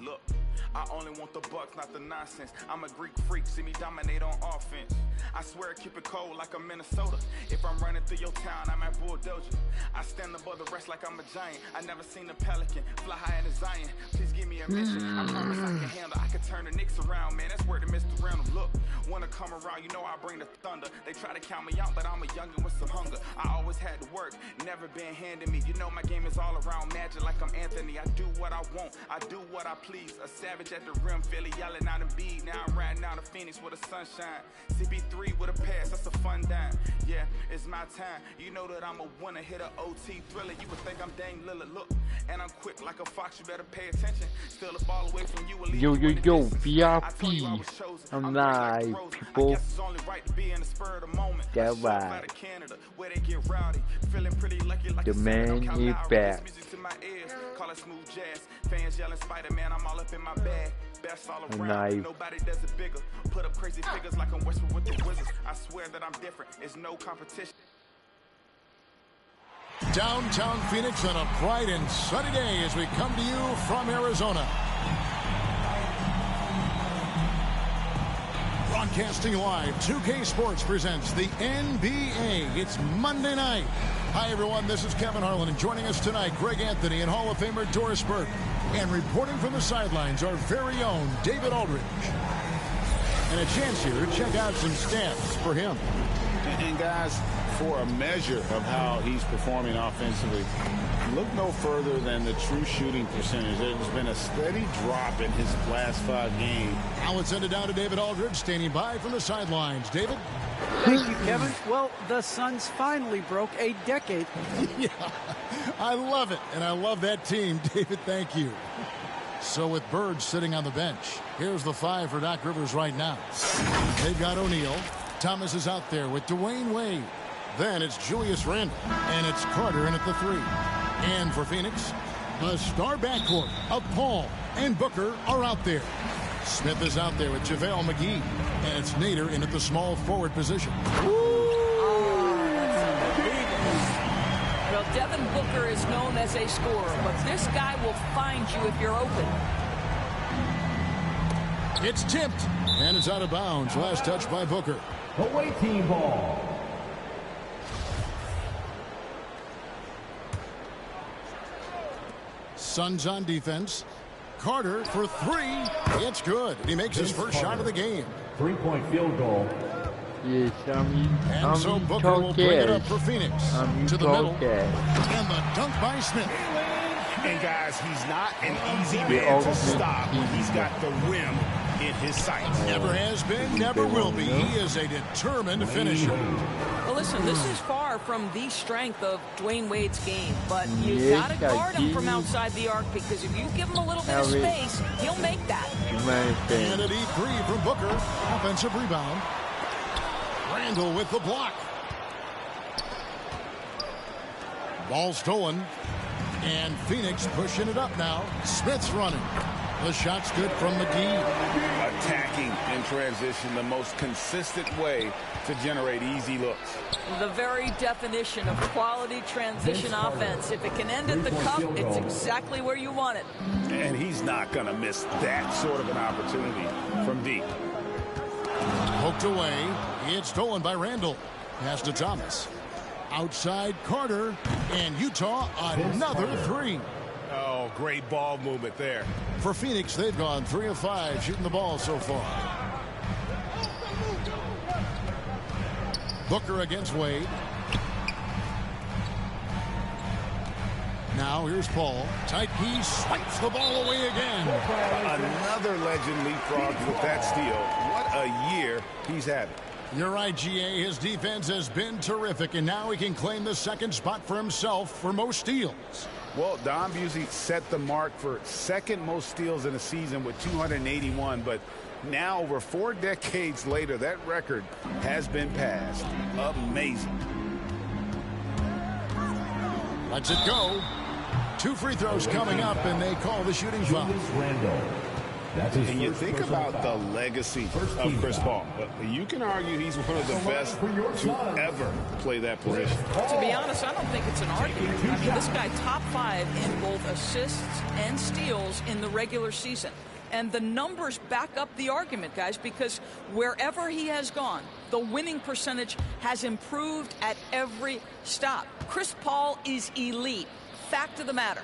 Look, I only want the bucks, not the nonsense. I'm a Greek freak, see me dominate on offense. I swear I keep it cold like I'm Minnesota. If I'm running through your town, I'm at bulldozer. I stand above the rest like I'm a giant. I never seen a pelican fly high in the Zion. Please give me a mention. I promise I can handle. I can turn the Knicks around, man. That's where the Mr. Randall. Look, wanna come around, you know I bring the thunder. They try to count me out, but I'm a youngin' with some hunger. I always had to work, never been handed me. You know my game is all around magic like I'm Anthony. I do what I want, I do what I please. A savage at the rim, Philly yelling out a beat. Now I'm riding out of Phoenix with the sunshine. CP3 with a pass, that's a fun dime. Yeah, it's my time. You know that I'm a winner, hit a OT thriller. You would think I'm Dame Lillard. Look, and I'm quick like a fox, you better pay attention. Steal the ball away from you. Yo, BRP. I'm live, people. Get right. The man is back. Call it smooth jazz. Fans yelling Spider-Man, I'm all up in my bag. Best all around. Nobody does it bigger. Put up crazy figures like I'm Westwood with the Wizards. I swear that I'm different. It's no competition. Downtown Phoenix on a bright and sunny day as we come to you from Arizona. Broadcasting live, 2K Sports presents the NBA. It's Monday night. Hi, everyone. This is Kevin Harlan, and joining us tonight, Greg Anthony and Hall of Famer Doris Burke. And reporting from the sidelines, our very own David Aldridge. And a chance here to check out some stats for him. And guys, for a measure of how he's performing offensively, look no further than the true shooting percentage. There's been a steady drop in his last 5 games. Now it's ended down to David Aldridge, standing by from the sidelines. David? Thank you, Kevin. Well, the Suns finally broke a decade. Yeah, I love it, and I love that team. David, thank you. So with Bird sitting on the bench, here's the 5 for Doc Rivers right now. They've got O'Neal. Thomas is out there with Dwayne Wade. Then it's Julius Randle, and it's Carter in at the 3. And for Phoenix, the star backcourt of Paul and Booker are out there. Smith is out there with JaVale McGee, and it's Nader in at the small forward position. Well, Devin Booker is known as a scorer, but this guy will find you if you're open. It's tipped, and it's out of bounds. Last touch by Booker. Away team ball. Suns on defense. Carter for 3. It's good. He makes his first shot of the game. 3-point field goal. Yes, and so Booker will bring it up for Phoenix. To the middle. And the dunk by Smith. And guys, he's not an easy man to stop. He's got the rim in his sights. Never has been, never will be. He is a determined finisher. Well, listen, this is far from the strength of Dwayne Wade's game, but you gotta guard him from outside the arc, because if you give him a little bit of space, he'll make that. And an E3 from Booker. Offensive rebound. Randle with the block. Ball stolen. And Phoenix pushing it up now. Smith's running. The shot's good from McGee. Attacking in transition, the most consistent way to generate easy looks. The very definition of quality transition offense. If it can end at the cup, it's exactly where you want it. And he's not going to miss that sort of an opportunity from deep. Poked away. It's stolen by Randle. Pass to Thomas. Outside Carter, and Utah another 3. Oh, great ball movement there. For Phoenix, they've gone 3 of 5 shooting the ball so far. Booker against Wade. Now here's Paul. Tight piece, swipes the ball away again. Another legend leapfrog with that steal. What a year he's having. You're right, GA. His defense has been terrific, and now he can claim the 2nd spot for himself for most steals. Well, Don Busey set the mark for 2nd most steals in a season with 281, but now over 4 decades later, that record has been passed. Amazing. Lets it go. 2 free throws coming up, and they call the shooting foul. And you think about the legacy of Chris Paul. You can argue he's one of the best to ever play that position. To be honest, I don't think it's an argument. I mean, this guy top 5 in both assists and steals in the regular season. And the numbers back up the argument, guys, because wherever he has gone, the winning percentage has improved at every stop. Chris Paul is elite. Fact of the matter.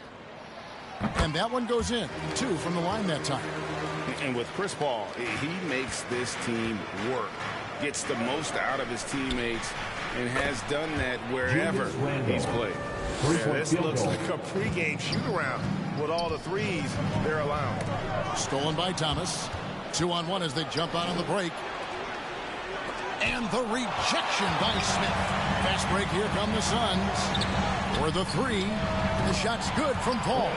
And that one goes in. 2 from the line that time. And with Chris Paul, he makes this team work, gets the most out of his teammates, and has done that wherever he's played. Yeah, this looks like a pregame shoot-around with all the threes they're allowing. Stolen by Thomas. 2-on-1 as they jump out on the break. And the rejection by Smith. Fast break, here come the Suns. For the 3. The shot's good from Paul.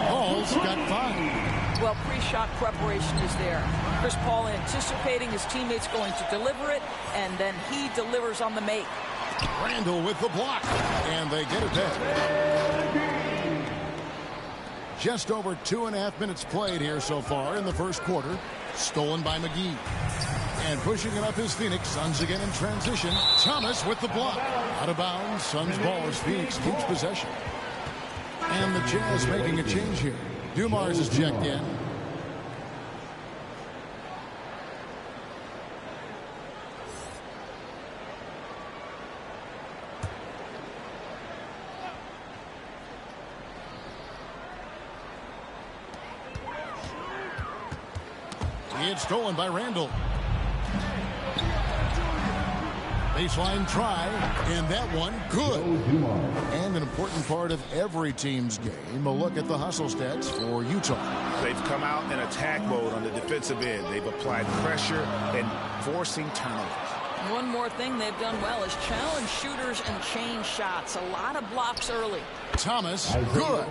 Paul's got 5. Well, pre-shot preparation is there. Chris Paul anticipating his teammates going to deliver it, and then he delivers on the make. Randall with the block, and they get it back. Just over 2.5 minutes played here so far in the first quarter. Stolen by McGee. And pushing it up is Phoenix. Suns again in transition. Thomas with the block. Out of bounds. Suns ball as Phoenix keeps possession. And the Jazz making a change here. Dumars is checked in. It's stolen by Randall. Baseline try, and that one good. And an important part of every team's game, a look at the hustle stats for Utah. They've come out in attack mode on the defensive end. They've applied pressure and forcing turnovers. One more thing they've done well is challenge shooters and change shots. A lot of blocks early. Thomas, good.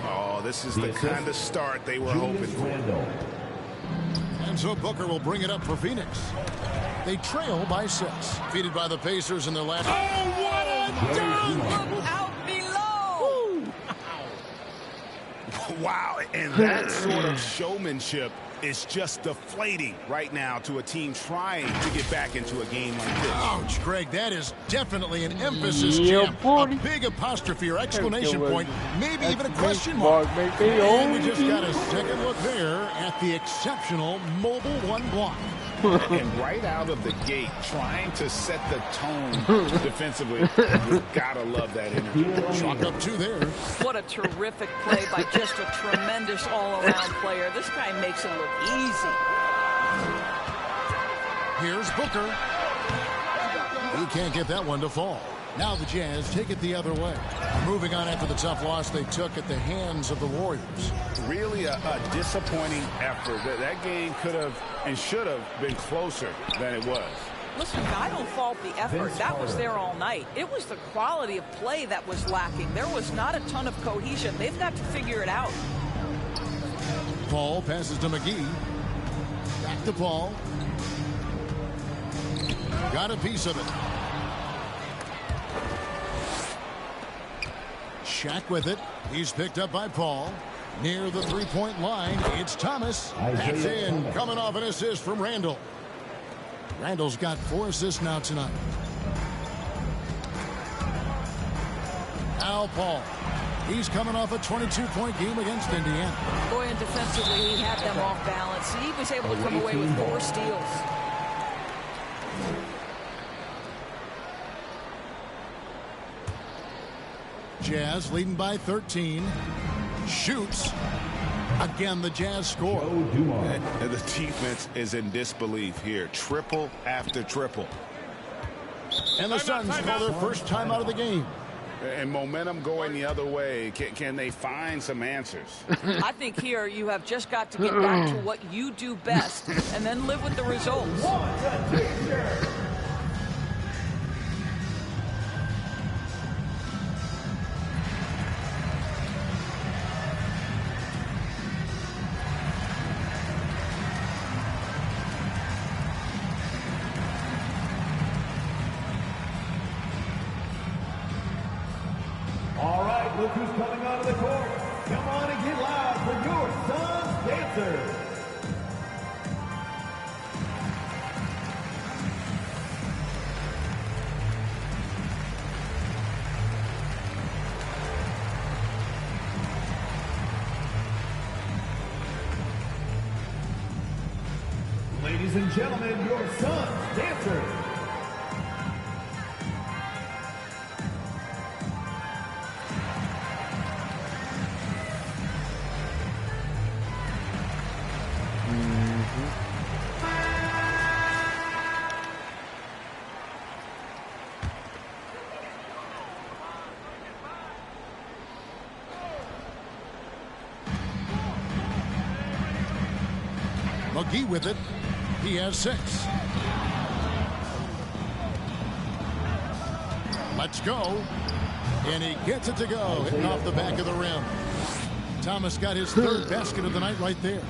Oh, this is the kind of start they were hoping for. And so Booker will bring it up for Phoenix. They trail by 6. Defeated by the Pacers in their last. Oh, what a dunk! Look out below! Wow, and that sort of showmanship is just deflating right now to a team trying to get back into a game like this. Ouch, Greg, that is definitely an emphasis, Jim. A big apostrophe or exclamation point, maybe even a question mark. And we just got a second look there at the exceptional mobile 1 block. And right out of the gate, trying to set the tone defensively. You've got to love that energy. Chalk up 2 there. What a terrific play by just a tremendous all-around player. This guy makes it look easy. Here's Booker. He can't get that one to fall. Now the Jazz take it the other way. Moving on after the tough loss they took at the hands of the Warriors. Really a disappointing effort. That game could have and should have been closer than it was. Listen, I don't fault the effort. That was there all night. It was the quality of play that was lacking. There was not a ton of cohesion. They've got to figure it out. Paul passes to McGee. Back to Paul. Got a piece of it. Shaq with it. He's picked up by Paul. Near the three-point line, it's Thomas. That's in. Coming off an assist from Randall. Randall's got 4 assists now tonight. Now Paul. He's coming off a 22-point game against Indiana. Boy, and defensively, he had them off balance. He was able to come away with 4 steals. Jazz leading by 13. Shoots. Again, the Jazz score. And the defense is in disbelief here. Triple after triple. And the Suns for their first time out of the game. And momentum going the other way. Can they find some answers? I think here you have just got to get back to what you do best and then live with the results. All right, look who's coming onto the court. Come on and get loud for your Suns dancers. Ladies and gentlemen, your son's dancers. McGee with it. He has 6. Let's go. And he gets it to go. Hitting off the back of the rim. Thomas got his 3rd basket of the night right there.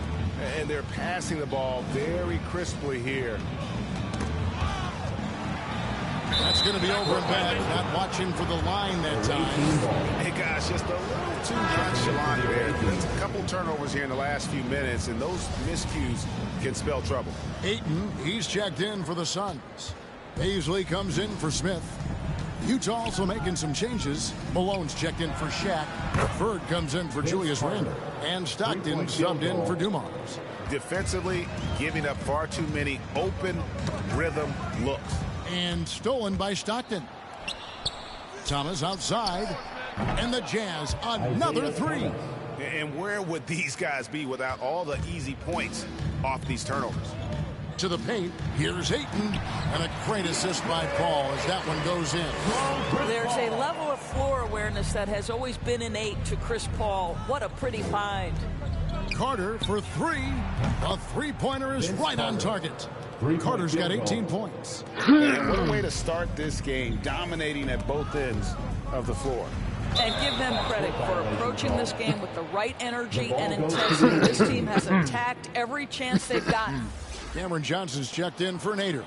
And they're passing the ball very crisply here. That's going to be over and back. Not watching for the line that time. Hey, guys, just a little too nonchalant there. There's a couple turnovers here in the last few minutes, and those miscues can spell trouble. Ayton, he's checked in for the Suns. Paisley comes in for Smith. Utah also making some changes. Malone's checked in for Shaq. Bird comes in for Julius Randle. And Stockton subbed in for Dumars. Defensively, giving up far too many open rhythm looks. And stolen by Stockton. Thomas outside. And the Jazz, another 3. And where would these guys be without all the easy points off these turnovers? To the paint, here's Ayton. And a great assist by Paul as that one goes in. There's a level of floor awareness that has always been innate to Chris Paul. What a pretty find. Carter for 3. A three-pointer is right on target. Carter's got 18 points. And what a way to start this game, dominating at both ends of the floor. And give them credit for approaching this game with the right energy and intensity. This team has attacked every chance they've gotten. Cameron Johnson's checked in for Nader.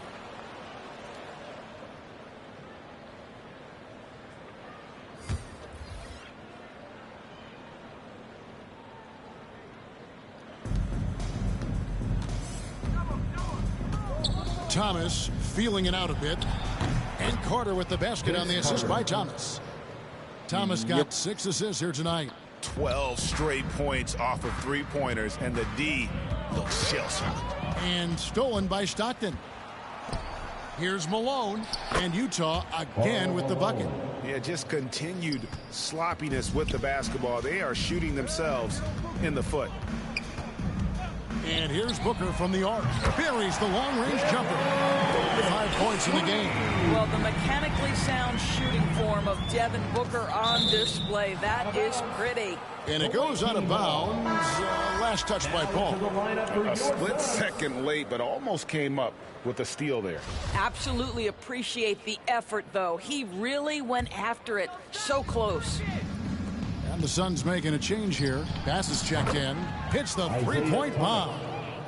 Thomas feeling it out a bit. And Carter with the basket on the assist by Thomas. Thomas got 6 assists here tonight. 12 straight points off of three-pointers, and the D looks shell-shocked. And stolen by Stockton. Here's Malone, and Utah again with the bucket. Yeah, just continued sloppiness with the basketball. They are shooting themselves in the foot. And here's Booker from the arc. Buries the long-range jumper. 5 points in the game. Well, the mechanically sound shooting form of Devin Booker on display. That is pretty. And it goes out of bounds. Last touch by Paul. A split second late, but almost came up with a steal there. Absolutely appreciate the effort, though. He really went after it. So close. And the Suns making a change here. Passes checked in. Hits the three-point bomb.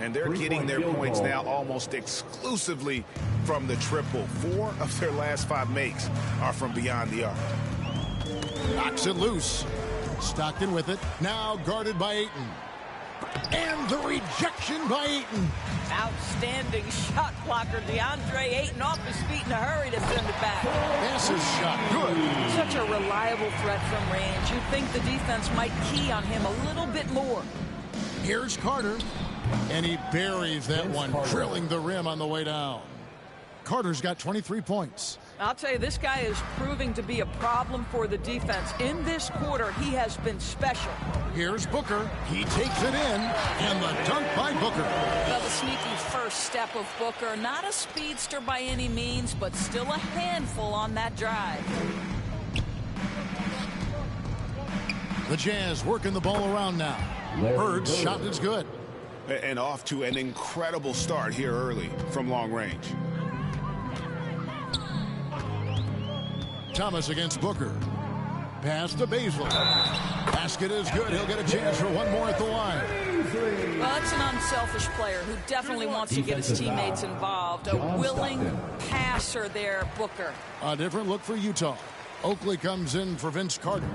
And they're getting their points now almost exclusively from the triple. 4 of their last 5 makes are from beyond the arc. Knocks it loose. Stockton with it. Now guarded by Ayton. And the rejection by Ayton. Outstanding shot blocker. DeAndre Ayton off his feet in a hurry to send it back. Passes shot. Good. Such a reliable threat from range. You'd think the defense might key on him a little bit more. Here's Carter. And he buries that one, drilling the rim on the way down. Carter's got 23 points. I'll tell you, this guy is proving to be a problem for the defense. In this quarter, he has been special. Here's Booker. He takes it in, and the dunk by Booker. Well, the sneaky first step of Booker. Not a speedster by any means, but still a handful on that drive. The Jazz working the ball around now. Bird's shot is good. And off to an incredible start here early from long range. Thomas against Booker. Pass to Baisley. Basket is good. He'll get a chance for one more at the line. Well, that's an unselfish player who definitely wants to get his teammates involved. A willing passer there, Booker. A different look for Utah. Oakley comes in for Vince Carter.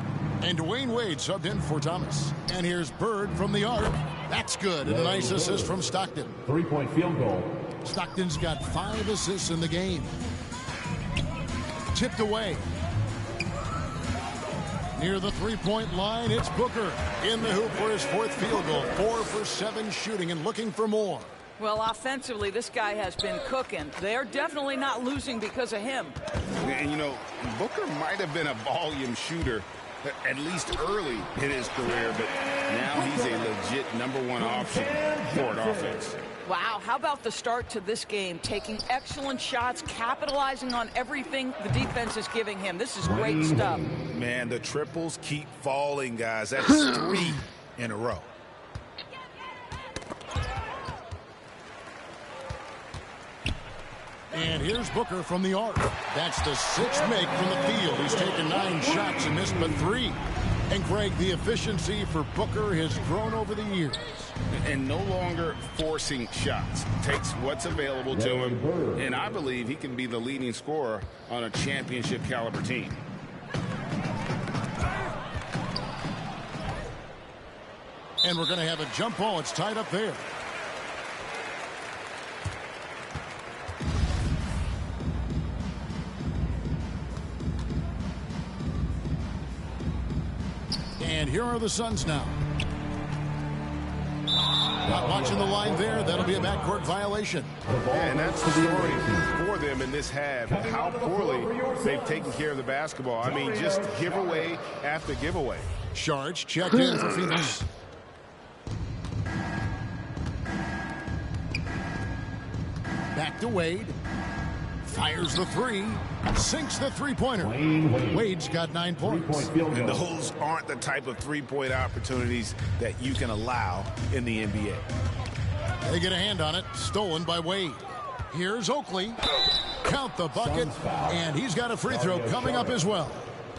And Dwayne Wade subbed in for Thomas. And here's Bird from the arc. That's good. And a nice assist from Stockton. 3-point field goal. Stockton's got 5 assists in the game. Tipped away. Near the three-point line, it's Booker. In the hoop for his fourth field goal. 4 for 7 shooting and looking for more. Well, offensively, this guy has been cooking. They're definitely not losing because of him. And, you know, Booker might have been a volume shooter, at least early in his career, but now he's a legit #1 option for an offense. Wow, how about the start to this game? Taking excellent shots, capitalizing on everything the defense is giving him. This is great stuff. Man, the triples keep falling, guys. That's 3 in a row. And here's Booker from the arc. That's the 6th make from the field. He's taken 9 shots and missed but 3. And Greg, the efficiency for Booker has grown over the years. And no longer forcing shots. Takes what's available to him. And I believe he can be the leading scorer on a championship caliber team. And we're going to have a jump ball. It's tied up there. And here are the Suns now. Not watching the line there. That'll be a backcourt violation. And that's the story for them in this half. How poorly they've taken care of the basketball. I mean, just giveaway after giveaway. Sharge checked in for Phoenix. Back to Wade. Fires the 3. Sinks the three-pointer. Wade's got 9 points. And those aren't the type of three-point opportunities that you can allow in the NBA. They get a hand on it. Stolen by Wade. Here's Oakley. Count the bucket. And he's got a free throw coming up as well.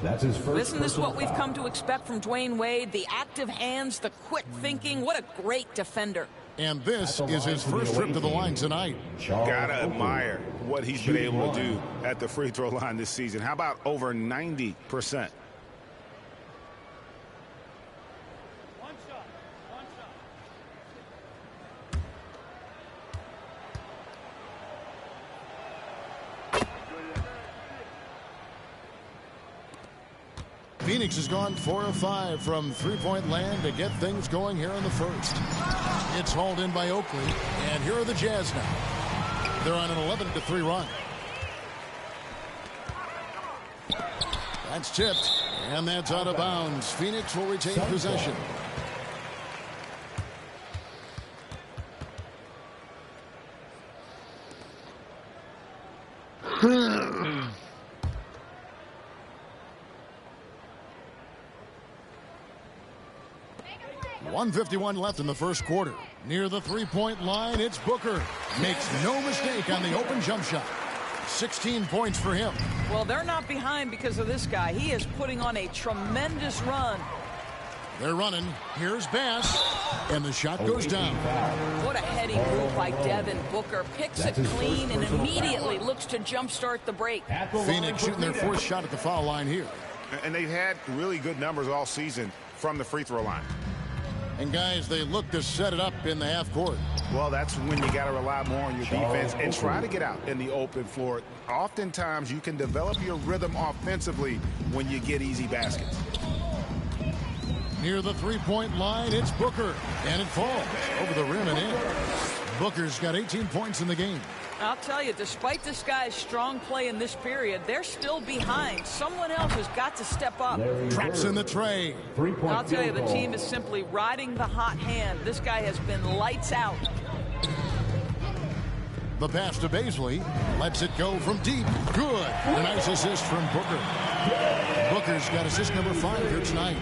That's his first. Listen, this is what we've come to expect from Dwayne Wade. The active hands, the quick thinking. What a great defender. And this is his first trip to the line tonight. Gotta admire what he's been able to do at the free throw line this season. How about over 90%? Phoenix has gone 4 of 5 from three-point land to get things going here in the first. It's hauled in by Oakley, and here are the Jazz now. They're on an 11-3 run. That's tipped, and that's out of bounds. Phoenix will retain possession. .151 left in the first quarter. Near the three-point line, it's Booker. Makes no mistake on the open jump shot. 16 points for him. Well, they're not behind because of this guy. He is putting on a tremendous run. They're running. Here's Bass. And the shot goes down. What a heady move by Devin. Booker picks it clean and immediately looks to jumpstart the break. Phoenix shooting their 4th shot at the foul line here. And they've had really good numbers all season from the free throw line. And guys, they look to set it up in the half court. Well, that's when you got to rely more on your defense and try to get out in the open floor. Oftentimes, you can develop your rhythm offensively when you get easy baskets. Near the three-point line, it's Booker. And it falls over the rim and in. Booker's got 18 points in the game. I'll tell you, despite this guy's strong play in this period, they're still behind. Someone else has got to step up. Traps in the tray. I'll tell you, the team is simply riding the hot hand. This guy has been lights out. The pass to Baisley. Lets it go from deep. Good. A nice assist from Booker. Booker's got assist number 5 here tonight.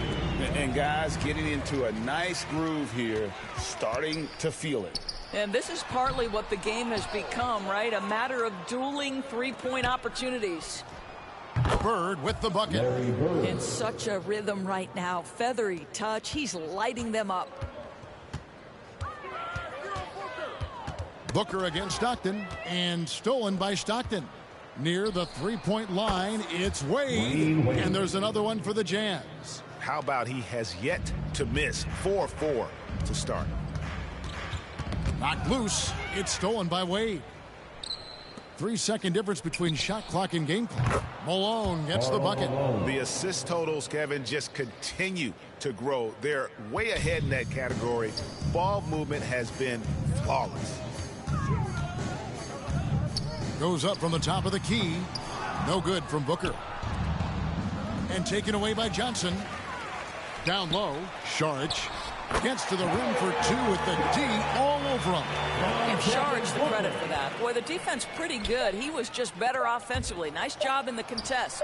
And guys, getting into a nice groove here, starting to feel it. And this is partly what the game has become, right? A matter of dueling three-point opportunities. Bird with the bucket. In such a rhythm right now. Feathery touch. He's lighting them up. Booker against Stockton. And stolen by Stockton. Near the three-point line, it's Wade. And there's another one for the Jazz. How about he has yet to miss 4-4 to start. Knocked loose. It's stolen by Wade. 3-second difference between shot clock and game clock. Malone gets the bucket. The assist totals, Kevin, just continue to grow. They're way ahead in that category. Ball movement has been flawless. Goes up from the top of the key. No good from Booker. And taken away by Johnson. Down low, Saric gets to the rim for two with the D all over him. Give Saric the credit for that. Boy, the defense pretty good. He was just better offensively. Nice job in the contest.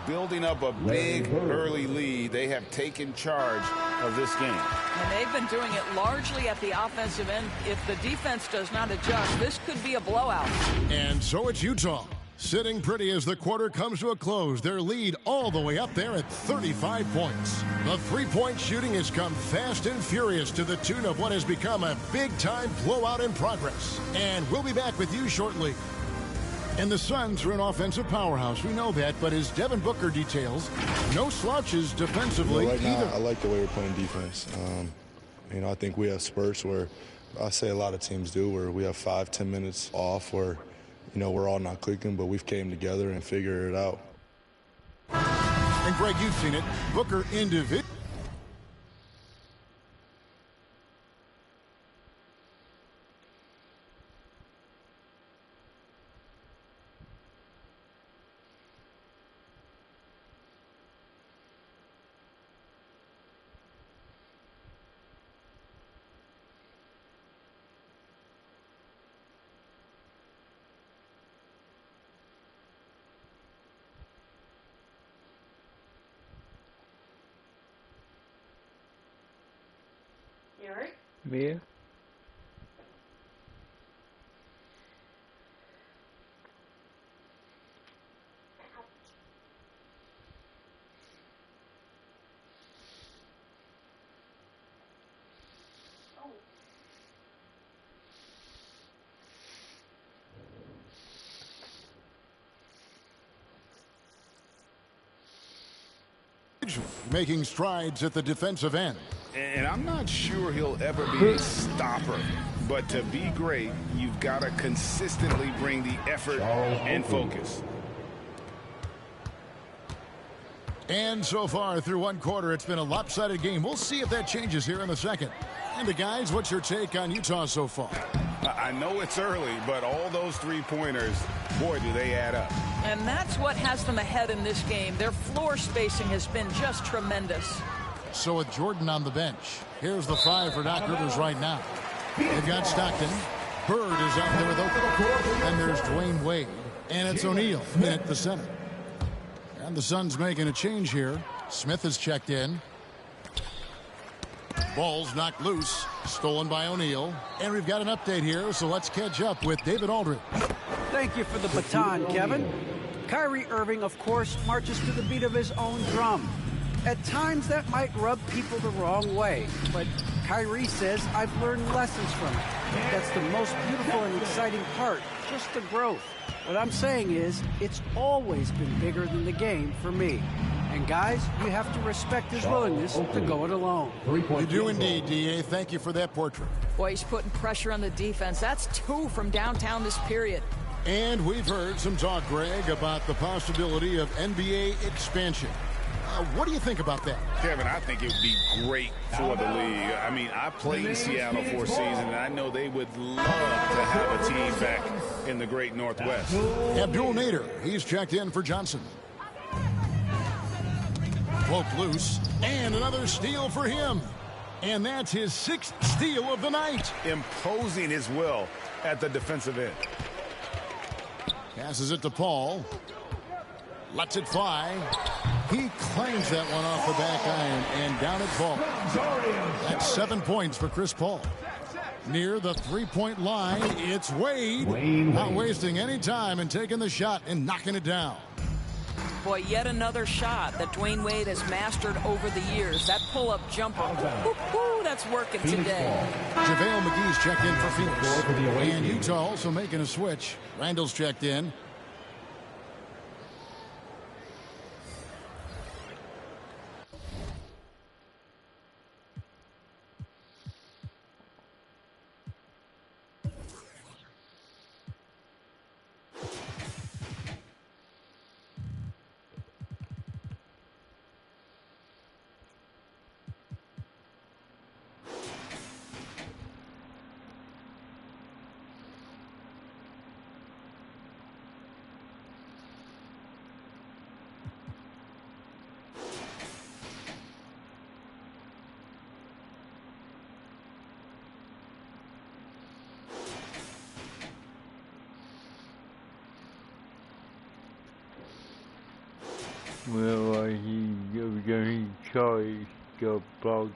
Building up a big early lead. They have taken charge of this game. And they've been doing it largely at the offensive end. If the defense does not adjust, this could be a blowout. And so it's Utah. Sitting pretty as the quarter comes to a close. Their lead all the way up there at 35 points. The three-point shooting has come fast and furious to the tune of what has become a big-time blowout in progress. And we'll be back with you shortly. And the Suns are an offensive powerhouse. We know that, but as Devin Booker details, no slouches defensively right now, either. I like the way we're playing defense. I think we have spurts where I say a lot of teams do, where we have 5-10 minutes off where we're all not clicking, but we've came together and figured it out. And Greg, you've seen it. Booker individually. Mir? Making strides at the defensive end. And I'm not sure he'll ever be a stopper. But to be great, you've got to consistently bring the effort and focus. And so far through one quarter, it's been a lopsided game. We'll see if that changes here in the second. And the guys, what's your take on Utah so far? I know it's early, but all those three-pointers, boy, do they add up. And that's what has them ahead in this game. Their floor spacing has been just tremendous. So with Jordan on the bench, here's the five for Doc Rivers right now. They've got Stockton. Bird is out there with Oakland. And there's Dwayne Wade. And it's O'Neal in at the center. And the Suns making a change here. Smith has checked in. Ball's knocked loose. Stolen by O'Neal. And we've got an update here, so let's catch up with David Aldridge. Thank you for the baton, Kevin. Kyrie Irving, of course, marches to the beat of his own drum. At times, that might rub people the wrong way, but Kyrie says, I've learned lessons from it. That's the most beautiful and exciting part, just the growth. What I'm saying is, it's always been bigger than the game for me. And guys, you have to respect his willingness to go it alone. You do indeed, D.A. Thank you for that portrait. Boy, he's putting pressure on the defense. That's 2 from downtown this period. And we've heard some talk, Greg, about the possibility of NBA expansion. What do you think about that? Kevin, I think it would be great for the league. I mean, I played in Seattle for a season, and I know they would love to have a team back in the great Northwest. Abdul Nader, he's checked in for Johnson. Poked loose, and another steal for him. And that's his 6th steal of the night. Imposing his will at the defensive end. Passes it to Paul. Lets it fly. He claims that one off the back iron and down it falls. That's 7 points for Chris Paul. Near the three-point line, it's Wade. Not wasting any time and taking the shot and knocking it down. Boy, yet another shot that Dwayne Wade has mastered over the years. That pull-up jumper. Woo-hoo, that's working today. JaVale McGee's checked in for Phoenix. And Utah also making a switch. Randall's checked in. Well, he charged, got blocked.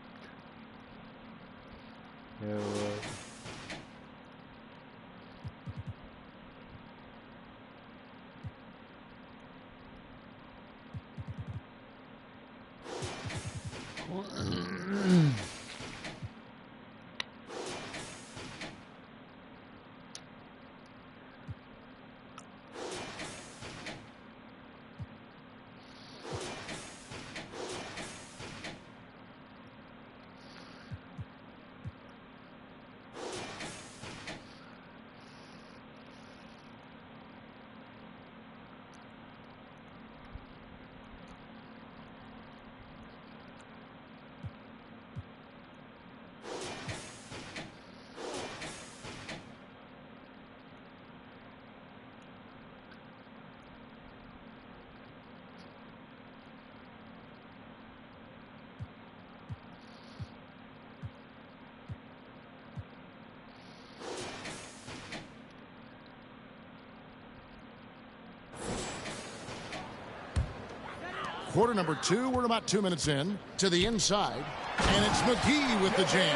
Quarter number 2, we're about 2 minutes in. To the inside, and it's McGee with the jam.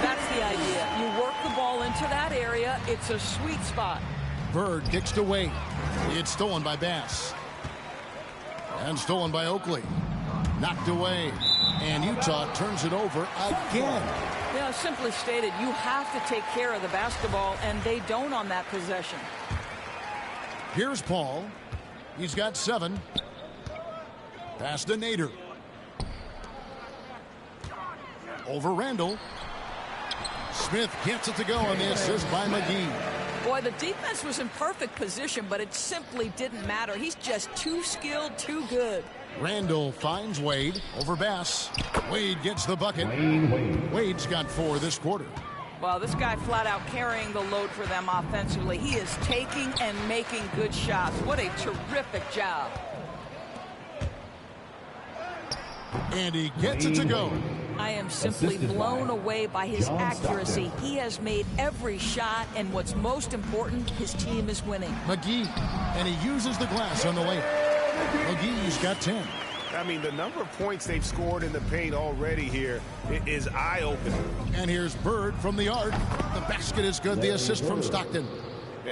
That's the idea. You work the ball into that area. It's a sweet spot. Bird kicks to Wade. It's stolen by Bass. And stolen by Oakley. Knocked away. And Utah turns it over again. Yeah, simply stated, you have to take care of the basketball, and they don't on that possession. Here's Paul. He's got 7. Pass to Nader. Over Randall. Smith gets it to go on the assist by McGee. Boy, the defense was in perfect position, but it simply didn't matter. He's just too skilled, too good. Randall finds Wade over Bass. Wade gets the bucket. Wade's got 4 this quarter. Well, this guy flat out carrying the load for them offensively. He is taking and making good shots. What a terrific job. And he gets it to go. I am simply blown away by his accuracy. He has made every shot, and what's most important, his team is winning. McGee, and he uses the glass on the way. McGee's got 10. I mean, the number of points they've scored in the paint already here is eye-opening. And here's Bird from the arc. The basket is good. The assist from Stockton.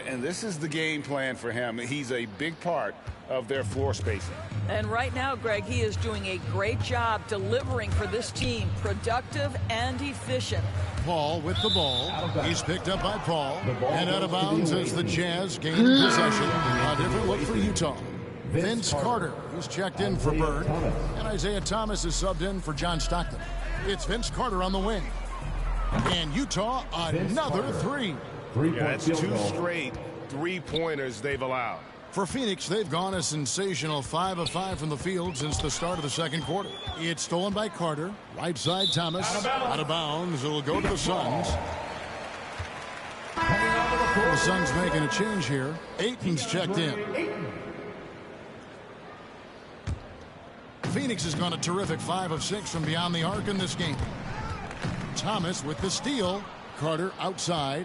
And this is the game plan for him. He's a big part of their floor spacing. And right now, Greg, he is doing a great job delivering for this team, productive and efficient. Paul with the ball. He's picked up by Paul. And out of bounds as the Jazz gain possession. A different look for Utah. Vince Carter, who's checked in for Bird. And Isaiah Thomas is subbed in for John Stockton. It's Vince Carter on the wing. And Utah, another 3. Yeah, that's 2 straight 3-pointers they've allowed. For Phoenix, they've gone a sensational 5 of 5 from the field since the start of the second quarter. It's stolen by Carter. Right side, Thomas. Out of bounds. It'll go to the Suns. The Suns making a change here. Ayton's checked in. Phoenix has gone a terrific 5 of 6 from beyond the arc in this game. Thomas with the steal. Carter outside.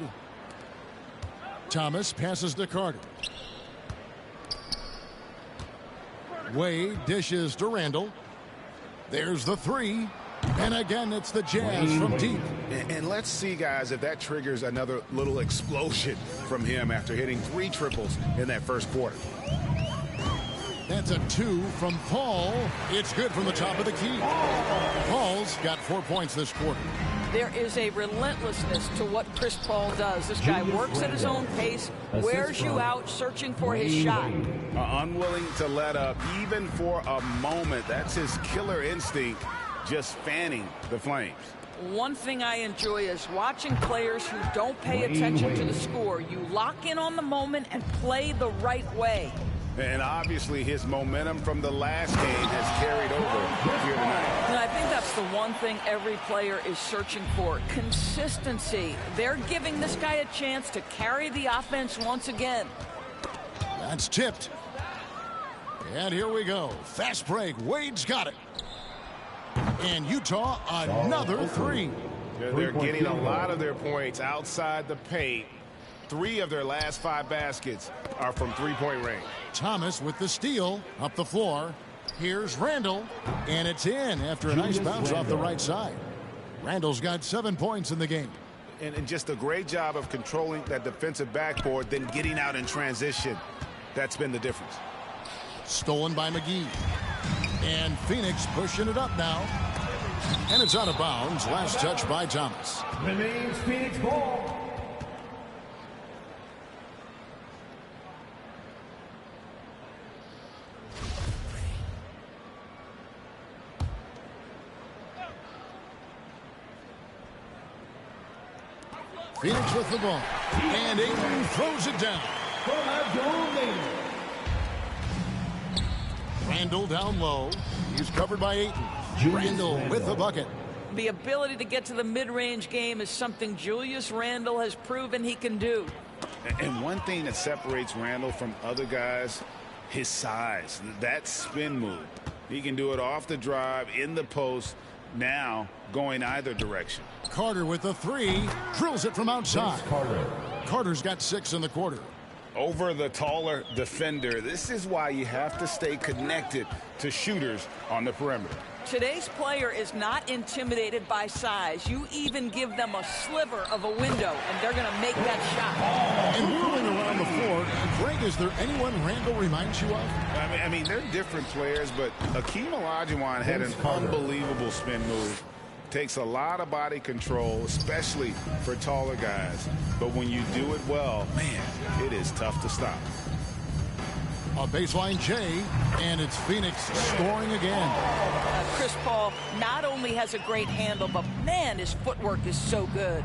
Thomas passes to Carter. Wade dishes to Randall. There's the 3. And again, it's the Jazz from deep. And let's see, guys, if that triggers another little explosion from him after hitting 3 triples in that first quarter. That's a 2 from Paul. It's good from the top of the key. Paul's got 4 points this quarter. There is a relentlessness to what Chris Paul does. This guy works at his own pace, wears you out, searching for his shot. Unwilling to let up even for a moment. That's his killer instinct, just fanning the flames. One thing I enjoy is watching players who don't pay attention to the score. You lock in on the moment and play the right way. And obviously his momentum from the last game has carried over here tonight. And I think that's the one thing every player is searching for. Consistency. They're giving this guy a chance to carry the offense once again. That's tipped. And here we go. Fast break. Wade's got it. And Utah, another 3. They're getting a lot of their points outside the paint. 3 of their last 5 baskets are from 3-point range. Thomas with the steal up the floor. Here's Randall, and it's in after a nice bounce off the right side. Randall's got 7 points in the game. And just a great job of controlling that defensive backboard, then getting out in transition. That's been the difference. Stolen by McGee. And Phoenix pushing it up now. And it's out of bounds. Last touch by Thomas. Remains Phoenix ball. Phoenix with the ball. And Ayton throws it down. Randall down low. He's covered by Ayton. Randall with the bucket. The ability to get to the mid-range game is something Julius Randle has proven he can do. And one thing that separates Randall from other guys, his size. That spin move. He can do it off the drive, in the post, now going either direction. Carter with the three. Drills it from outside. Carter's got 6 in the quarter. Over the taller defender. This is why you have to stay connected to shooters on the perimeter. Today's player is not intimidated by size. You even give them a sliver of a window, and they're going to make that shot. And whirling around the floor, Greg, is there anyone Randall reminds you of? I mean, they're different players, but Akeem Olajuwon had an unbelievable spin move. Takes a lot of body control, especially for taller guys. But when you do it well, man, it is tough to stop. A baseline J, and it's Phoenix scoring again. Chris Paul not only has a great handle, but man, his footwork is so good.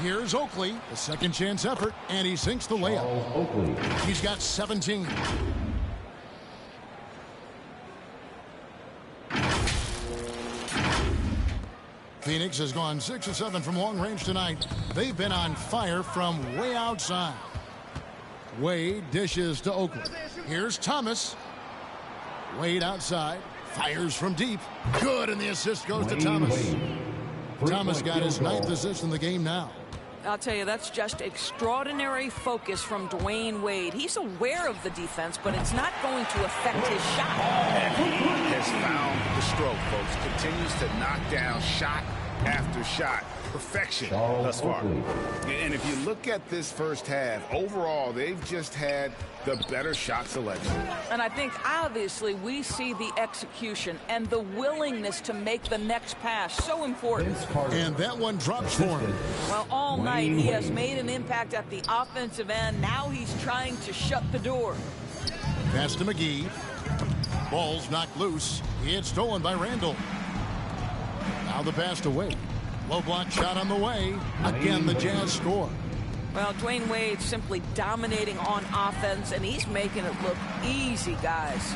Here's Oakley, a second chance effort, and he sinks the layup. He's got 17. Phoenix has gone 6 of 7 from long range tonight. They've been on fire from way outside. Wade dishes to Oakley. Here's Thomas. Wade outside. Fires from deep. Good, and the assist goes to Thomas. Thomas got his 9th assist in the game now. I'll tell you, that's just extraordinary focus from Dwayne Wade. He's aware of the defense, but it's not going to affect his shot. And he has found the stroke, folks. Continues to knock down shot after shot. Perfection thus far. And if you look at this first half, overall, they've just had the better shot selection. And I think, obviously, we see the execution and the willingness to make the next pass so important. And that one drops for him. Well, all night he has made an impact at the offensive end. Now he's trying to shut the door. Pass to McGee. Ball's knocked loose. It's stolen by Randall. Now the pass to Wade. Low block shot on the way. Again, the Jazz score. Well, Dwayne Wade simply dominating on offense, and he's making it look easy, guys.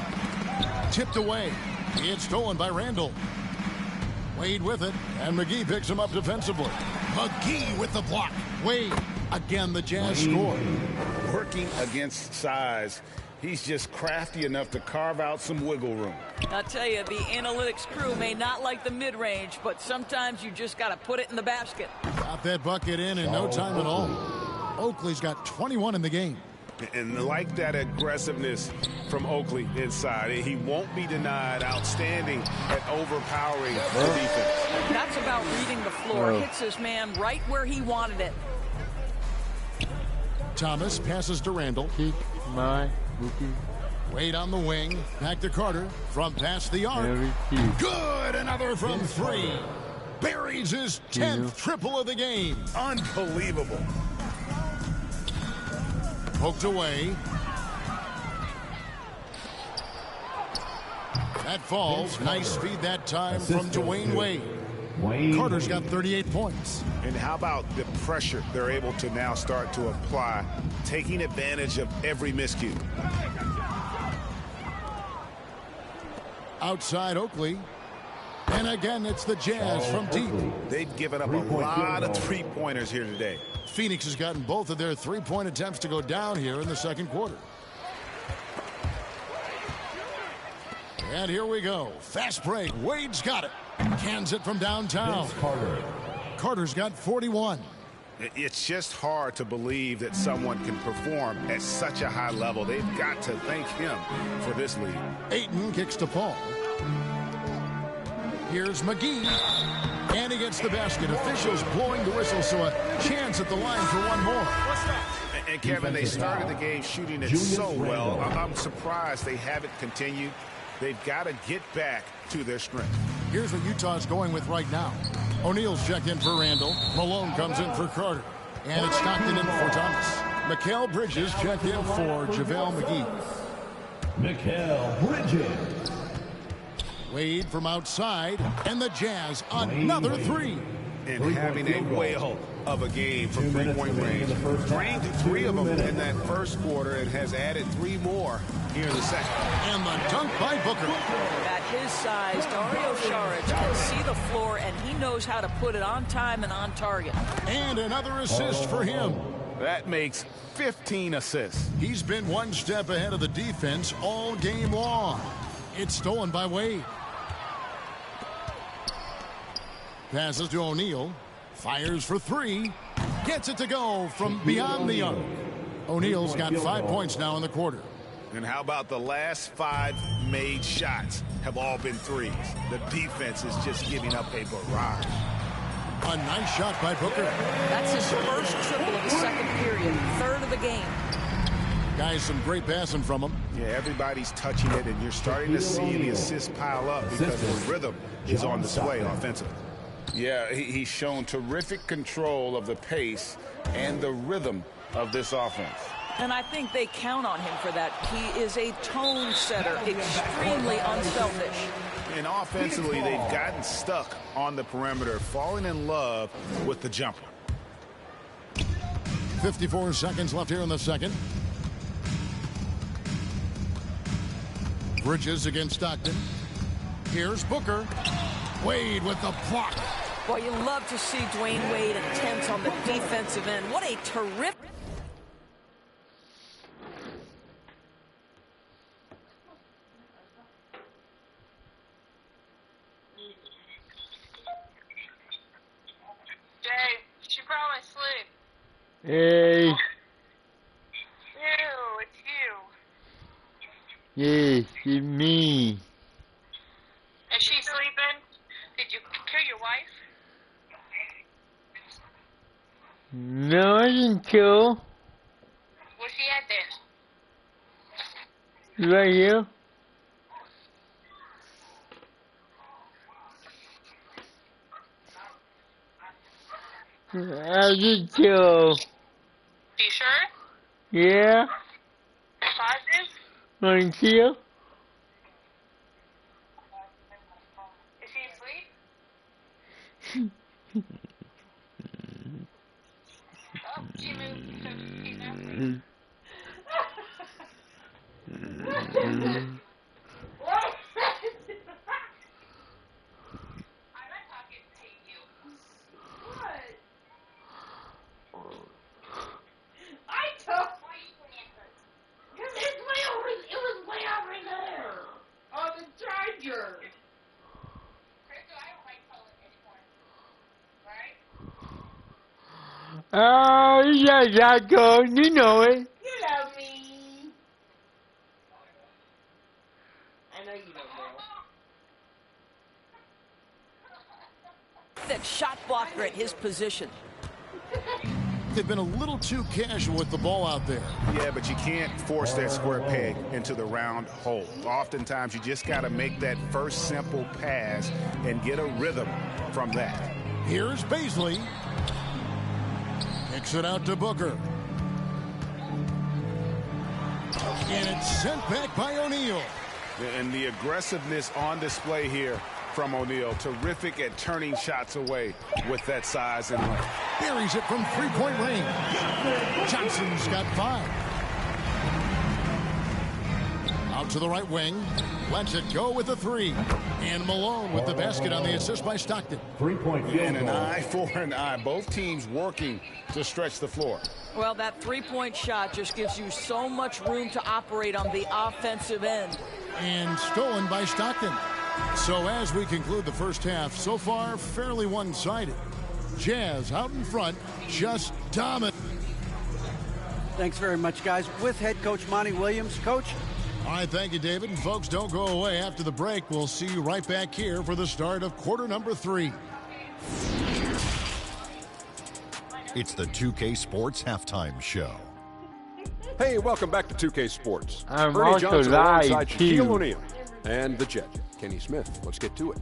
Tipped away. It's stolen by Randall. Wade with it, and McGee picks him up defensively. McGee with the block. Wade. Again, the Jazz score. Working against size. He's just crafty enough to carve out some wiggle room. I'll tell you, the analytics crew may not like the mid-range, but sometimes you just got to put it in the basket. Got that bucket in no time at all. Oakley's got 21 in the game. And like that aggressiveness from Oakley inside, he won't be denied. Outstanding at overpowering the defense. That's about reading the floor. Hits his man right where he wanted it. Thomas passes to Randall. Keep my bookie. Wade on the wing. Back to Carter. From past the arc. Good. Another from 3. Buries his 10th triple of the game. Unbelievable. Poked away. That falls. Nice feed that time from Dwayne Wade. Carter's got 38 points. And how about the pressure they're able to now start to apply, taking advantage of every miscue. Outside Oakley. And again, it's the Jazz from deep. They've given up a lot of three-pointers here today. Phoenix has gotten both of their three-point attempts to go down here in the second quarter. And here we go. Fast break. Wade's got it. Cans it from downtown. Carter's got 41. It's just hard to believe that someone can perform at such a high level. They've got to thank him for this lead. Ayton kicks to Paul. Here's McGee. And he gets the basket. Officials blowing the whistle, so a chance at the line for one more. And Kevin, they started the game shooting it so well. I'm surprised they haven't continued. They've got to get back to their strength. Here's what Utah's going with right now. O'Neal's checked in for Randall. Malone comes in for Carter. And it's Stockton in for Thomas. Mikal Bridges checked in for JaVale McGee. Mikal Bridges. Wade from outside. And the Jazz, another three. And having a whale of a game from three-point range. Drained 3 of them in that first quarter and has added 3 more here in the second. And the dunk by Booker. At his size, Dario Saric can see the floor, and he knows how to put it on time and on target. And another assist for him. That makes 15 assists. He's been one step ahead of the defense all game long. It's stolen by Wade. Passes to O'Neal. Fires for 3. Gets it to go from beyond the arc. O'Neal's got 5 points now in the quarter. And how about the last 5 made shots have all been threes? The defense is just giving up a barrage. A nice shot by Booker. That's his first triple of the second period, third of the game. Guys, some great passing from him. Yeah, everybody's touching it, and you're starting to see the assists pile up because the rhythm is on display offensively. Yeah, he's shown terrific control of the pace and the rhythm of this offense. And I think they count on him for that. He is a tone setter, extremely unselfish. And offensively, they've gotten stuck on the perimeter, falling in love with the jumper. 54 seconds left here in the second. Bridges against Stockton. Here's Booker. Wade with the block. Well, you love to see Dwayne Wade intense on the defensive end. What a terrific... Dave, she probably asleep. Hey. Ew, it's you. Yes, it's me. Is she sleeping? Did you kill your wife? No, I didn't kill. Where's she at then? Right here. I did kill. You sure? Yeah. Positive? Want to kill? Is she asleep? Oh, she moved. So she's not asleep. I'm not talking to you. What? I told because it's way over. It was way over there on the charger. Crystal, I don't like color anymore. Right? Oh, yeah, Jacko, you know it. You love me. I know you don't know. That shot blocker at his position. They've been a little too casual with the ball out there. Yeah, but you can't force that square peg into the round hole. Oftentimes, you just got to make that first simple pass and get a rhythm from that. Here's Baisley. Kicks it out to Booker. And it's sent back by O'Neal. And the aggressiveness on display here from O'Neal. Terrific at turning shots away with that size and length. Buries it from three-point range. Johnson's got 5. Out to the right wing. Lets it go with the 3. And Malone with the basket on the assist by Stockton. 3-point field And an goal. eye for an eye. Both teams working to stretch the floor. Well, that three-point shot just gives you so much room to operate on the offensive end. And stolen by Stockton. So as we conclude the first half, so far fairly one-sided. Jazz out in front, just dominant. Thanks very much, guys. With head coach Monty Williams. Coach. All right, thank you, David. And folks, don't go away. After the break, we'll see you right back here for the start of quarter number 3. It's the 2K Sports Halftime Show. Hey, welcome back to 2K Sports. I'm Ernie also Johnson live, alongside too. Shaquille O'Neal and the Jet, Kenny Smith. Let's get to it.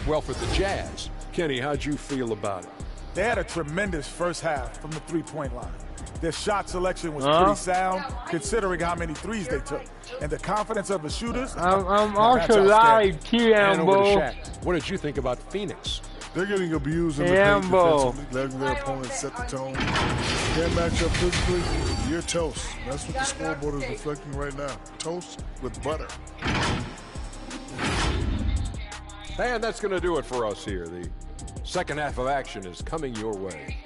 Well, for the Jazz, Kenny, how'd you feel about it? They had a tremendous first half from the three-point line. Their shot selection was pretty sound, considering how many threes they took. And the confidence of the shooters. I'm also live, too, And over to Ambo. Shaq. What did you think about Phoenix? They're getting abused in the paint defensively, letting their opponents set the tone. Can't match up physically, you're toast. That's what the scoreboard is reflecting right now. Toast with butter. And that's going to do it for us here. The second half of action is coming your way.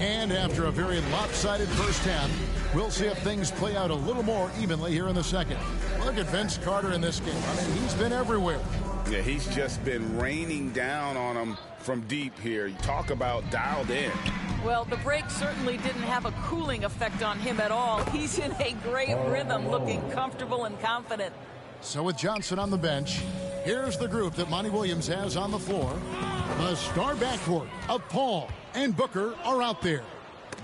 And after a very lopsided first half, we'll see if things play out a little more evenly here in the second. Look at Vince Carter in this game. I mean, he's been everywhere. Yeah, he's just been raining down on them from deep here. You talk about dialed in. Well, the break certainly didn't have a cooling effect on him at all. He's in a great rhythm, looking comfortable and confident. So with Johnson on the bench, here's the group that Monty Williams has on the floor. The star backcourt of Paul and Booker are out there.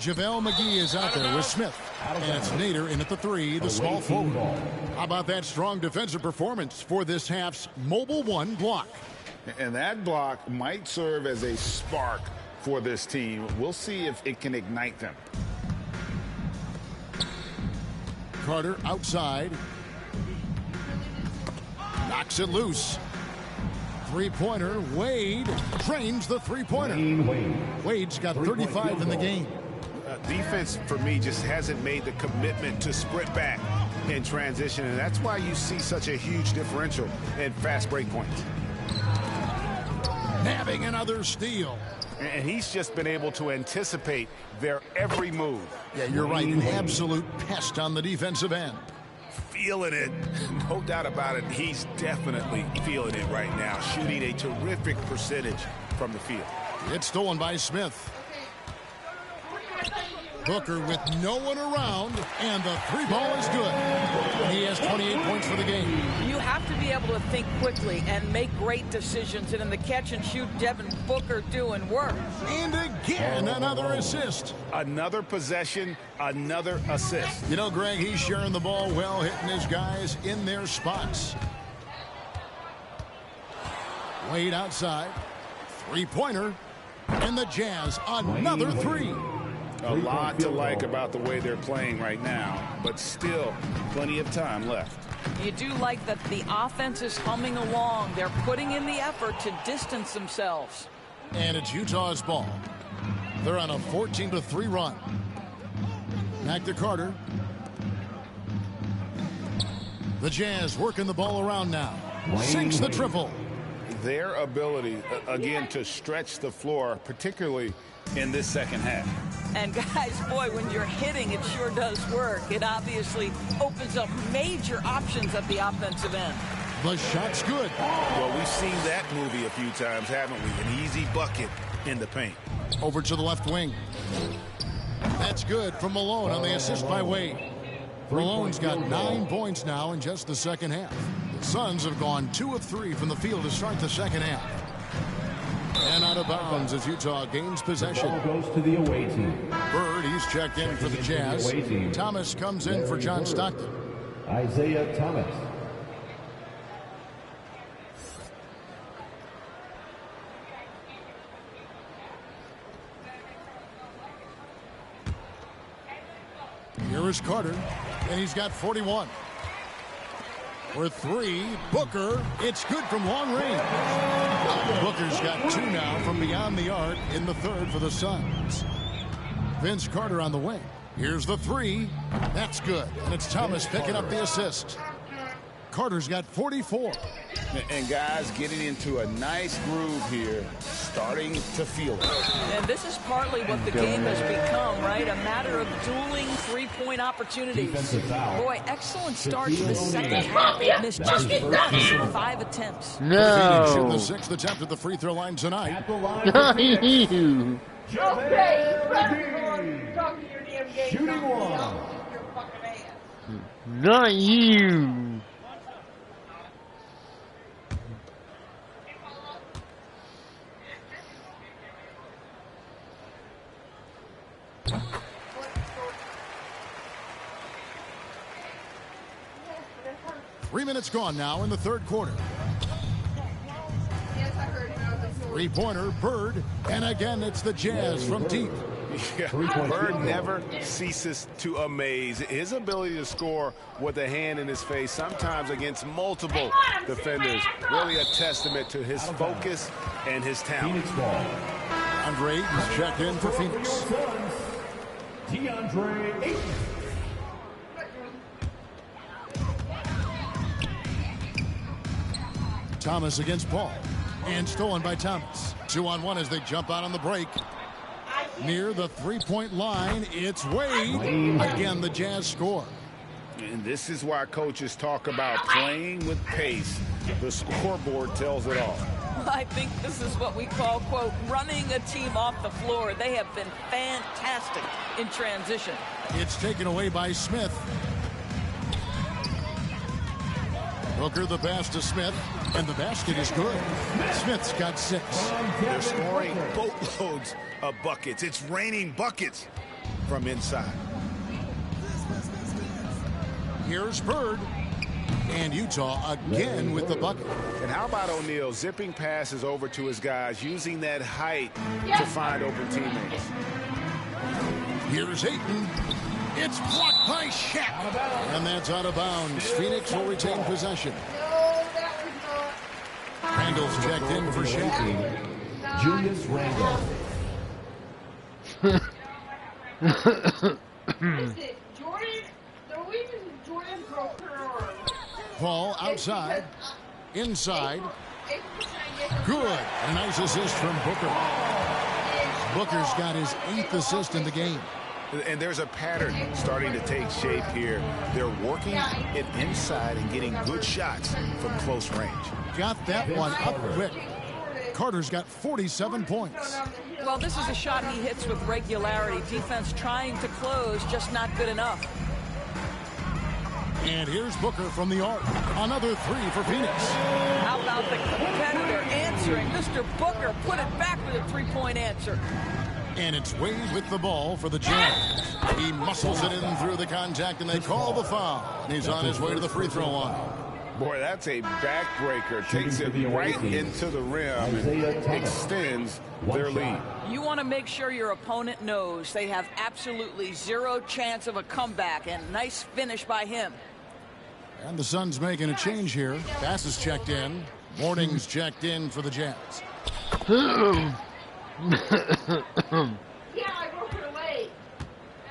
JaVale McGee is out there with Smith. And it's Nader in at the 3, the small forward. How about that strong defensive performance for this half's Mobile 1 block? And that block might serve as a spark for this team. We'll see if it can ignite them. Carter outside. Knocks it loose. Three-pointer, Wade drains the three-pointer. Wade's got 35 in the game. Defense, for me, just hasn't made the commitment to sprint back in transition, and that's why you see such a huge differential in fast break points. Nabbing another steal. And he's just been able to anticipate their every move. Yeah, you're right. An absolute pest on the defensive end. Feeling it. No doubt about it. He's definitely feeling it right now. Shooting a terrific percentage from the field. It's stolen by Smith. Booker with no one around, and the three ball is good. He has 28 points for the game. You have to be able to think quickly and make great decisions, and in the catch and shoot, Devin Booker doing work. And again, another assist. Another possession, another assist. You know, Greg, he's sharing the ball well, hitting his guys in their spots. Wade outside. Three-pointer. And the Jazz, another three. A lot to like about the way they're playing right now, but still plenty of time left. You do like that the offense is humming along. They're putting in the effort to distance themselves. And it's Utah's ball. They're on a 14-3 run. Back to Carter. The Jazz working the ball around now. Sinks the triple. Their ability, again, to stretch the floor, particularly in this second half. And guys, boy, when you're hitting, it sure does work. It obviously opens up major options at the offensive end. The shot's good. Well, we've seen that movie a few times, haven't we? An easy bucket in the paint. Over to the left wing. That's good from Malone on the assist by Wade. Malone's got 9 points now in just the second half. The Suns have gone 2 of 3 from the field to start the second half. And out of bounds as Utah gains possession. Ball goes to the away team. Bird, he's checked in for the Jazz. Thomas comes in for John Stockton. Isaiah Thomas. Here is Carter, and he's got 41. For three, Booker, it's good from long range. Booker's got 2 now from beyond the arc in the third for the Suns. Vince Carter on the wing. Here's the 3. That's good, and it's Thomas picking up the assist. Carter's got 44. And guys getting into a nice groove here, starting to feel it. And this is partly what the game has become, right? A matter of dueling three-point opportunities. Boy, excellent start to the second half. They missed just once in 5 attempps. No. In the 6th attempt at the free throw line tonight. Not you. Okay, talk to your damn game. Shooting one. Not you. Three minutes gone now in the third quarter. Three-pointer, Bird, and again it's the Jazz from deep. Yeah, Bird never ceases to amaze. His ability to score with a hand in his face, sometimes against multiple defenders, really a testament to his focus and his talent. Andre Ayton's checked in for Phoenix. DeAndre Ayton. Thomas against Paul. And stolen by Thomas. 2-on-1 as they jump out on the break. Near the three-point line, it's Wade. Again, the Jazz score. And this is why coaches talk about playing with pace. The scoreboard tells it all. I think this is what we call, quote, running a team off the floor. They have been fantastic in transition. It's taken away by Smith. Booker the pass to Smith, and the basket is good. Smith's got 6. They're scoring boatloads of buckets. It's raining buckets from inside. Here's Bird. And Utah again with the bucket. And how about O'Neal zipping passes over to his guys, using that height to find open teammates. Here's Ayton. It's blocked by Shaq. And that's out of bounds. Phoenix will retain possession. Randall's checked in for Shaq. Julius Randle. Paul outside. Inside. Good. A nice assist from Booker. Booker's got his 8th assist in the game. And there's a pattern starting to take shape here. They're working it inside and getting good shots from close range. Got that one up quick. Carter's got 47 points. Well, this is a shot he hits with regularity. Defense trying to close, just not good enough. And here's Booker from the arc. Another 3 for Phoenix. How about the competitor answering? Mr. Booker put it back with a three-point answer. And it's Wade with the ball for the Jazz. He muscles it in through the contact, and they call the foul. And he's on his way to the free throw line. Boy, that's a backbreaker. Takes it right into the rim and extends their lead. You want to make sure your opponent knows they have absolutely zero chance of a comeback, and nice finish by him. And the Suns making a change here. Pass is checked in. Morning's checked in for the Jazz.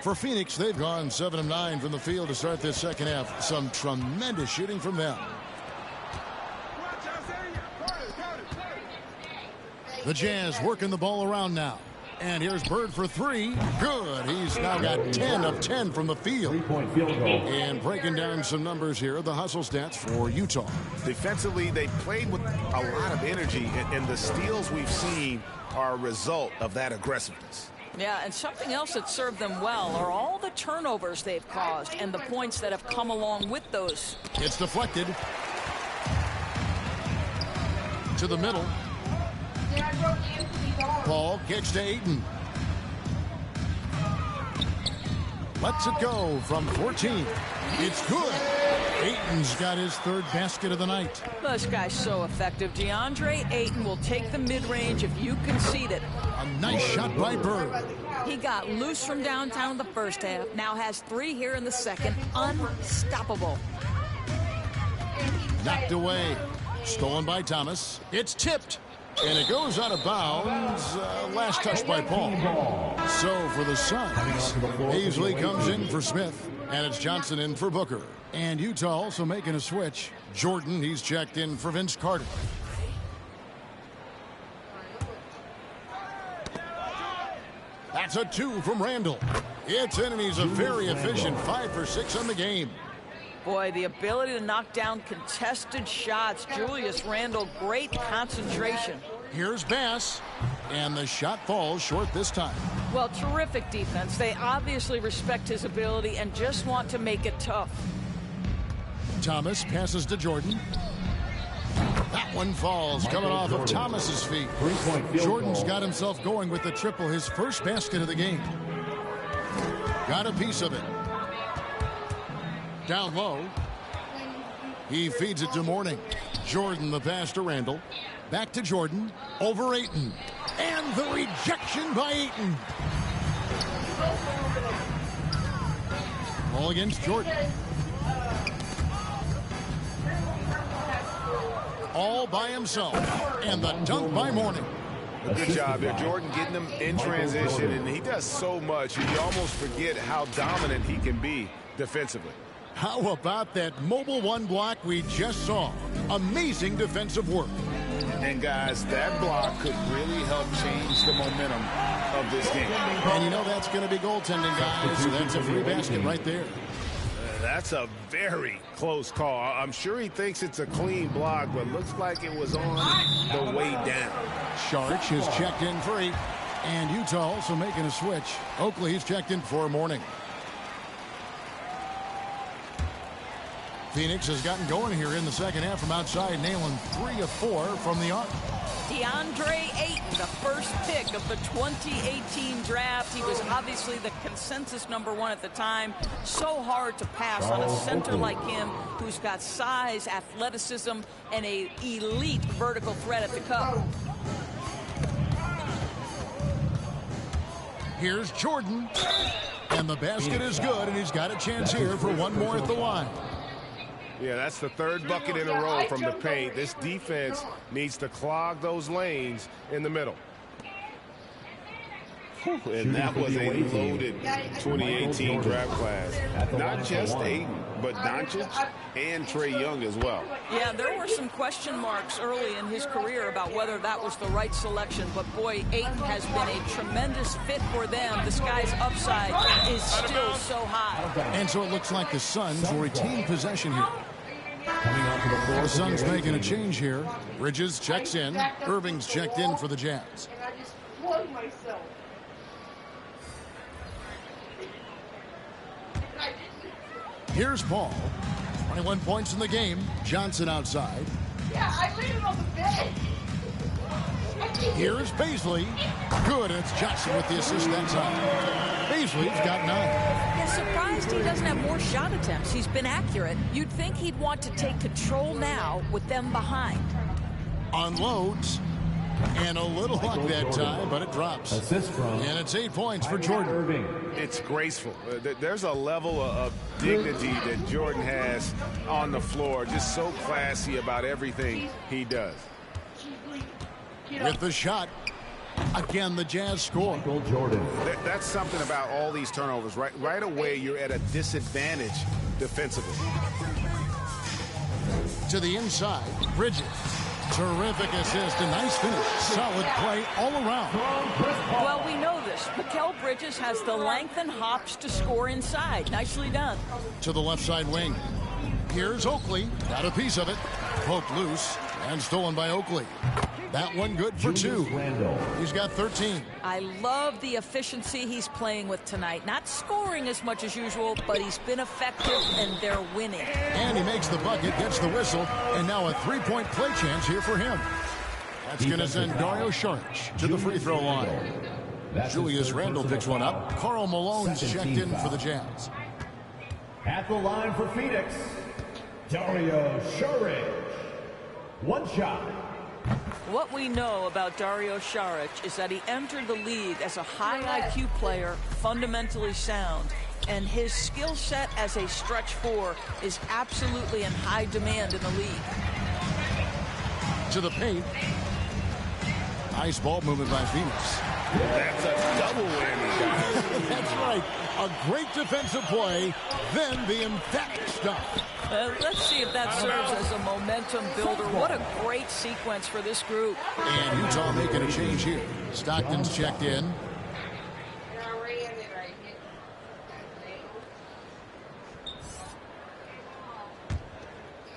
For Phoenix, they've gone 7 of 9 from the field to start this second half. Some tremendous shooting from them. The Jazz working the ball around now. And here's Bird for 3. Good. He's now got 10 of 10 from the field. 3-point field goal. And breaking down some numbers here, the hustle stats for Utah. Defensively, they played with a lot of energy, and the steals we've seen are a result of that aggressiveness. Yeah, and something else that served them well are all the turnovers they've caused and the points that have come along with those. It's deflected. To the middle. Paul kicks to Ayton. Lets it go from 14. It's good. Ayton's got his 3rd basket of the night. This guy's so effective. DeAndre Ayton will take the mid-range if you concede it. A nice shot by Bird. He got loose from downtown in the first half. Now has 3 here in the second. Unstoppable. Knocked away. Stolen by Thomas. It's tipped. And it goes out of bounds. Last touch by Paul. So for the Suns, Paisley comes in for Smith. And it's Johnson in for Booker. And Utah also making a switch. Jordan, he's checked in for Vince Carter. That's a 2 from Randall. It's in, and he's a very efficient 5 for 6 on the game. Boy, the ability to knock down contested shots. Julius Randle, great concentration. Here's Bass, and the shot falls short this time. Well, terrific defense. They obviously respect his ability and just want to make it tough. Thomas passes to Jordan. That one falls, coming off of Thomas's feet. Jordan's got himself going with the triple, his first basket of the game. Got a piece of it. Down low. He feeds it to Mourning. Jordan, the pass to Randall. Back to Jordan. Over Ayton. And the rejection by Ayton. All against Jordan. All by himself. And the dunk by Mourning. Good job there. Jordan getting him in transition, and he does so much. You almost forget how dominant he can be defensively. How about that mobile one block we just saw? Amazing defensive work. And guys, that block could really help change the momentum of this game. And you know that's going to be goaltending, guys. So that's a free basket right there. That's a very close call. I'm sure he thinks it's a clean block, but looks like it was on the way down. Sharch is checked in for 8. And Utah also making a switch. Oakley's checked in for Mourning. Phoenix has gotten going here in the second half from outside, nailing 3 of 4 from the arc. DeAndre Ayton, the first pick of the 2018 draft. He was obviously the consensus #1 at the time. So hard to pass on a center like him who's got size, athleticism, and an elite vertical threat at the cup. Here's Jordan. And the basket is good, and he's got a chance here for one more at the line. Yeah, that's the third bucket in a row from the paint. This defense needs to clog those lanes in the middle. And that was a loaded 2018 draft class. Not just Ayton, but Doncic and Trae Young as well. Yeah, there were some question marks early in his career about whether that was the right selection. But, boy, Ayton has been a tremendous fit for them. This guy's upside is still so high. And so it looks like the Suns will retain possession here. The Suns making a change here. Bridges checks in. Irving's checked in for the Jazz. Here's Paul. 21 points in the game. Johnson outside. Yeah, I laid him on the bed. Here's Paisley. Good, and it's Johnson with the assist that time. Paisley's got 9. Yeah, surprised he doesn't have more shot attempts. He's been accurate. You'd think he'd want to take control now with them behind. Unloads. And a little luck that time, but it drops. And it's 8 points for Jordan. It's graceful. There's a level of dignity that Jordan has on the floor. Just so classy about everything he does. With the shot. Again, the Jazz score. That's something about all these turnovers. Right away, you're at a disadvantage defensively. To the inside, Bridges. Terrific assist, a nice finish. Solid play all around. Well, we know this. Mikal Bridges has the length and hops to score inside. Nicely done. To the left side wing. Here's Oakley. Got a piece of it. Poked loose and stolen by Oakley. That one good for 2. He's got 13. I love the efficiency he's playing with tonight. Not scoring as much as usual, but he's been effective, and they're winning. And he makes the bucket, gets the whistle, and now a 3-point play chance here for him. That's going to send Dario Saric to the free throw line. Julius Randle picks one up. Karl Malone's checked in for the Jazz. At the line for Phoenix, Dario Saric. One shot. What we know about Dario Saric is that he entered the league as a high IQ player, fundamentally sound, and his skill set as a stretch 4 is absolutely in high demand in the league. To the paint. Nice ball movement by Phoenix. That's a double whammy, guys. That's right. A great defensive play, then the emphatic stop. Let's see if that serves as a momentum builder. What a great sequence for this group. And Utah making a change here. Stockton's checked in.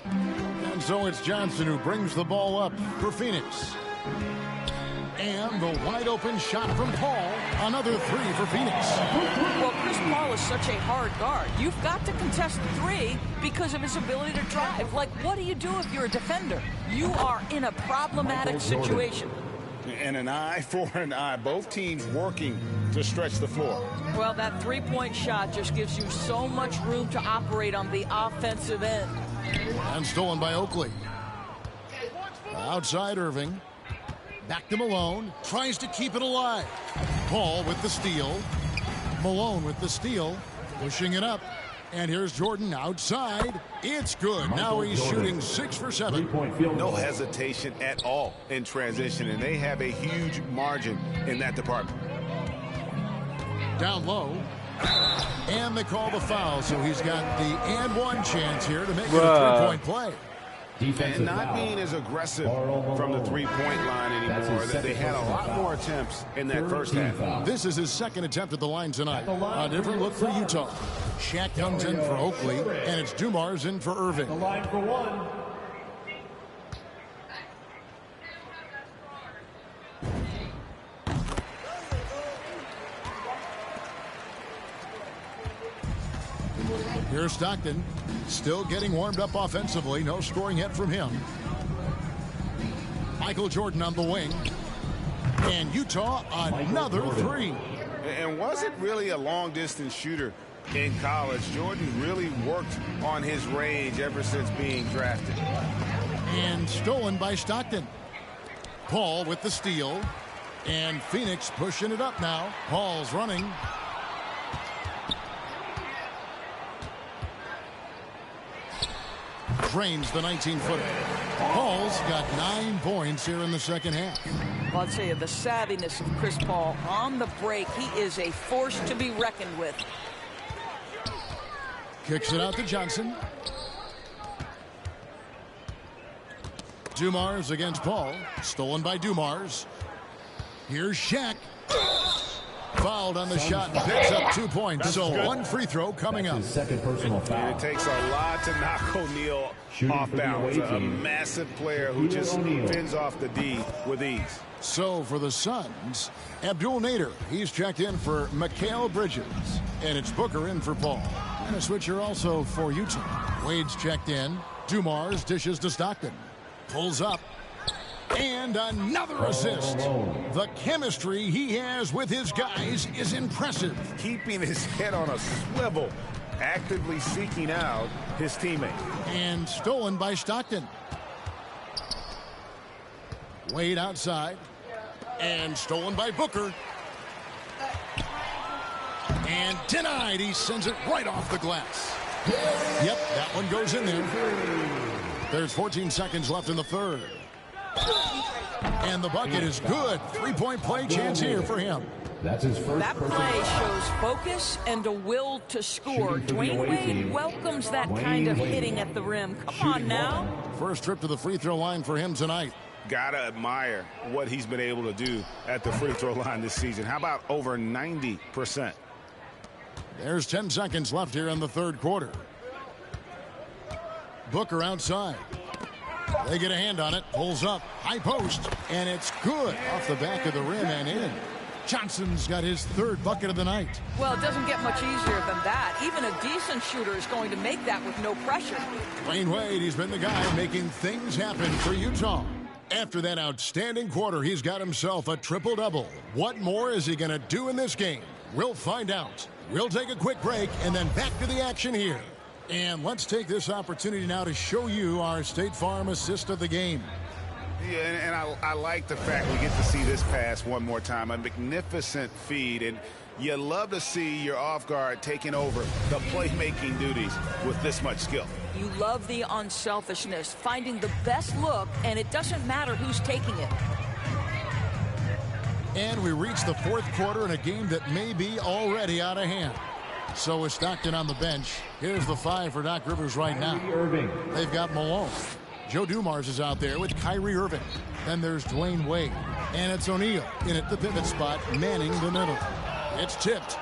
And so it's Johnson who brings the ball up for Phoenix. And the wide open shot from Paul. Another three for Phoenix. Well, Chris Paul is such a hard guard. You've got to contest the three because of his ability to drive. Like, what do you do if you're a defender? You are in a problematic situation. And an eye for an eye. Both teams working to stretch the floor. Well, that three-point shot just gives you so much room to operate on the offensive end. And stolen by Oakley. Outside Irving. Back to Malone. Tries to keep it alive. Paul with the steal. Malone with the steal. Pushing it up. And here's Jordan outside. It's good. Now he's shooting 6 for 7. No hesitation at all in transition, and they have a huge margin in that department. Down low. And they call the foul, so he's got the and one chance here to make it a three-point play. And not being as aggressive from the three-point line anymore. They had a lot more attempts in that first half. This is his second attempt at the line tonight. A different look for Utah. Shaq comes in for Oakley, and it's Dumars in for Irving. The line for one. Here's Stockton, still getting warmed up offensively. No scoring yet from him. Michael Jordan on the wing. And Utah, another three. And wasn't really a long-distance shooter in college. Jordan really worked on his range ever since being drafted. And stolen by Stockton. Paul with the steal. And Phoenix pushing it up now. Paul's running. Drains the 19-footer. Paul's got 9 points here in the second half. Well, I'll tell you, the savviness of Chris Paul on the break, he is a force to be reckoned with. Kicks it out to Johnson. Dumars against Paul. Stolen by Dumars. Here's Shaq. Fouled on the shot and picks up 2 points. So one free throw coming up. Second personal foul. And it takes a lot to knock O'Neal off balance. A massive player who just fins off the D with ease. So for the Suns, Abdul Nader. He's checked in for Mikal Bridges. And it's Booker in for Paul. And a switcher also for Utah. Wade's checked in. Dumars dishes to Stockton. Pulls up. And another assist. The chemistry he has with his guys is impressive. Keeping his head on a swivel, actively seeking out his teammate. And stolen by Stockton. Wade outside. And stolen by Booker. And denied. He sends it right off the glass. Yep, that one goes in there. There's 14 seconds left in the third. And the bucket is good. 3-point play chance here for him. That's his first. That play shows focus and a will to score. Dwayne Wade welcomes that kind of hitting at the rim. Come on now. First trip to the free throw line for him tonight. Gotta admire what he's been able to do at the free throw line this season. How about over 90%? There's 10 seconds left here in the third quarter. Booker outside. They get a hand on it, pulls up, high post, and it's good off the back of the rim and in. Johnson's got his third bucket of the night. Well, it doesn't get much easier than that. Even a decent shooter is going to make that with no pressure. Dwayne Wade, he's been the guy making things happen for Utah. After that outstanding quarter, he's got himself a triple-double. What more is he going to do in this game? We'll find out. We'll take a quick break and then back to the action here. And let's take this opportunity now to show you our State Farm assist of the game. Yeah, and I like the fact we get to see this pass one more time. A magnificent feed, and you love to see your off guard taking over the playmaking duties with this much skill. You love the unselfishness, finding the best look, and it doesn't matter who's taking it. And we reach the fourth quarter in a game that may be already out of hand. So with Stockton on the bench, here's the 5 for Doc Rivers right now. They've got Malone. Joe Dumars is out there with Kyrie Irving. Then there's Dwayne Wade. And it's O'Neal in at the pivot spot, manning the middle. It's tipped.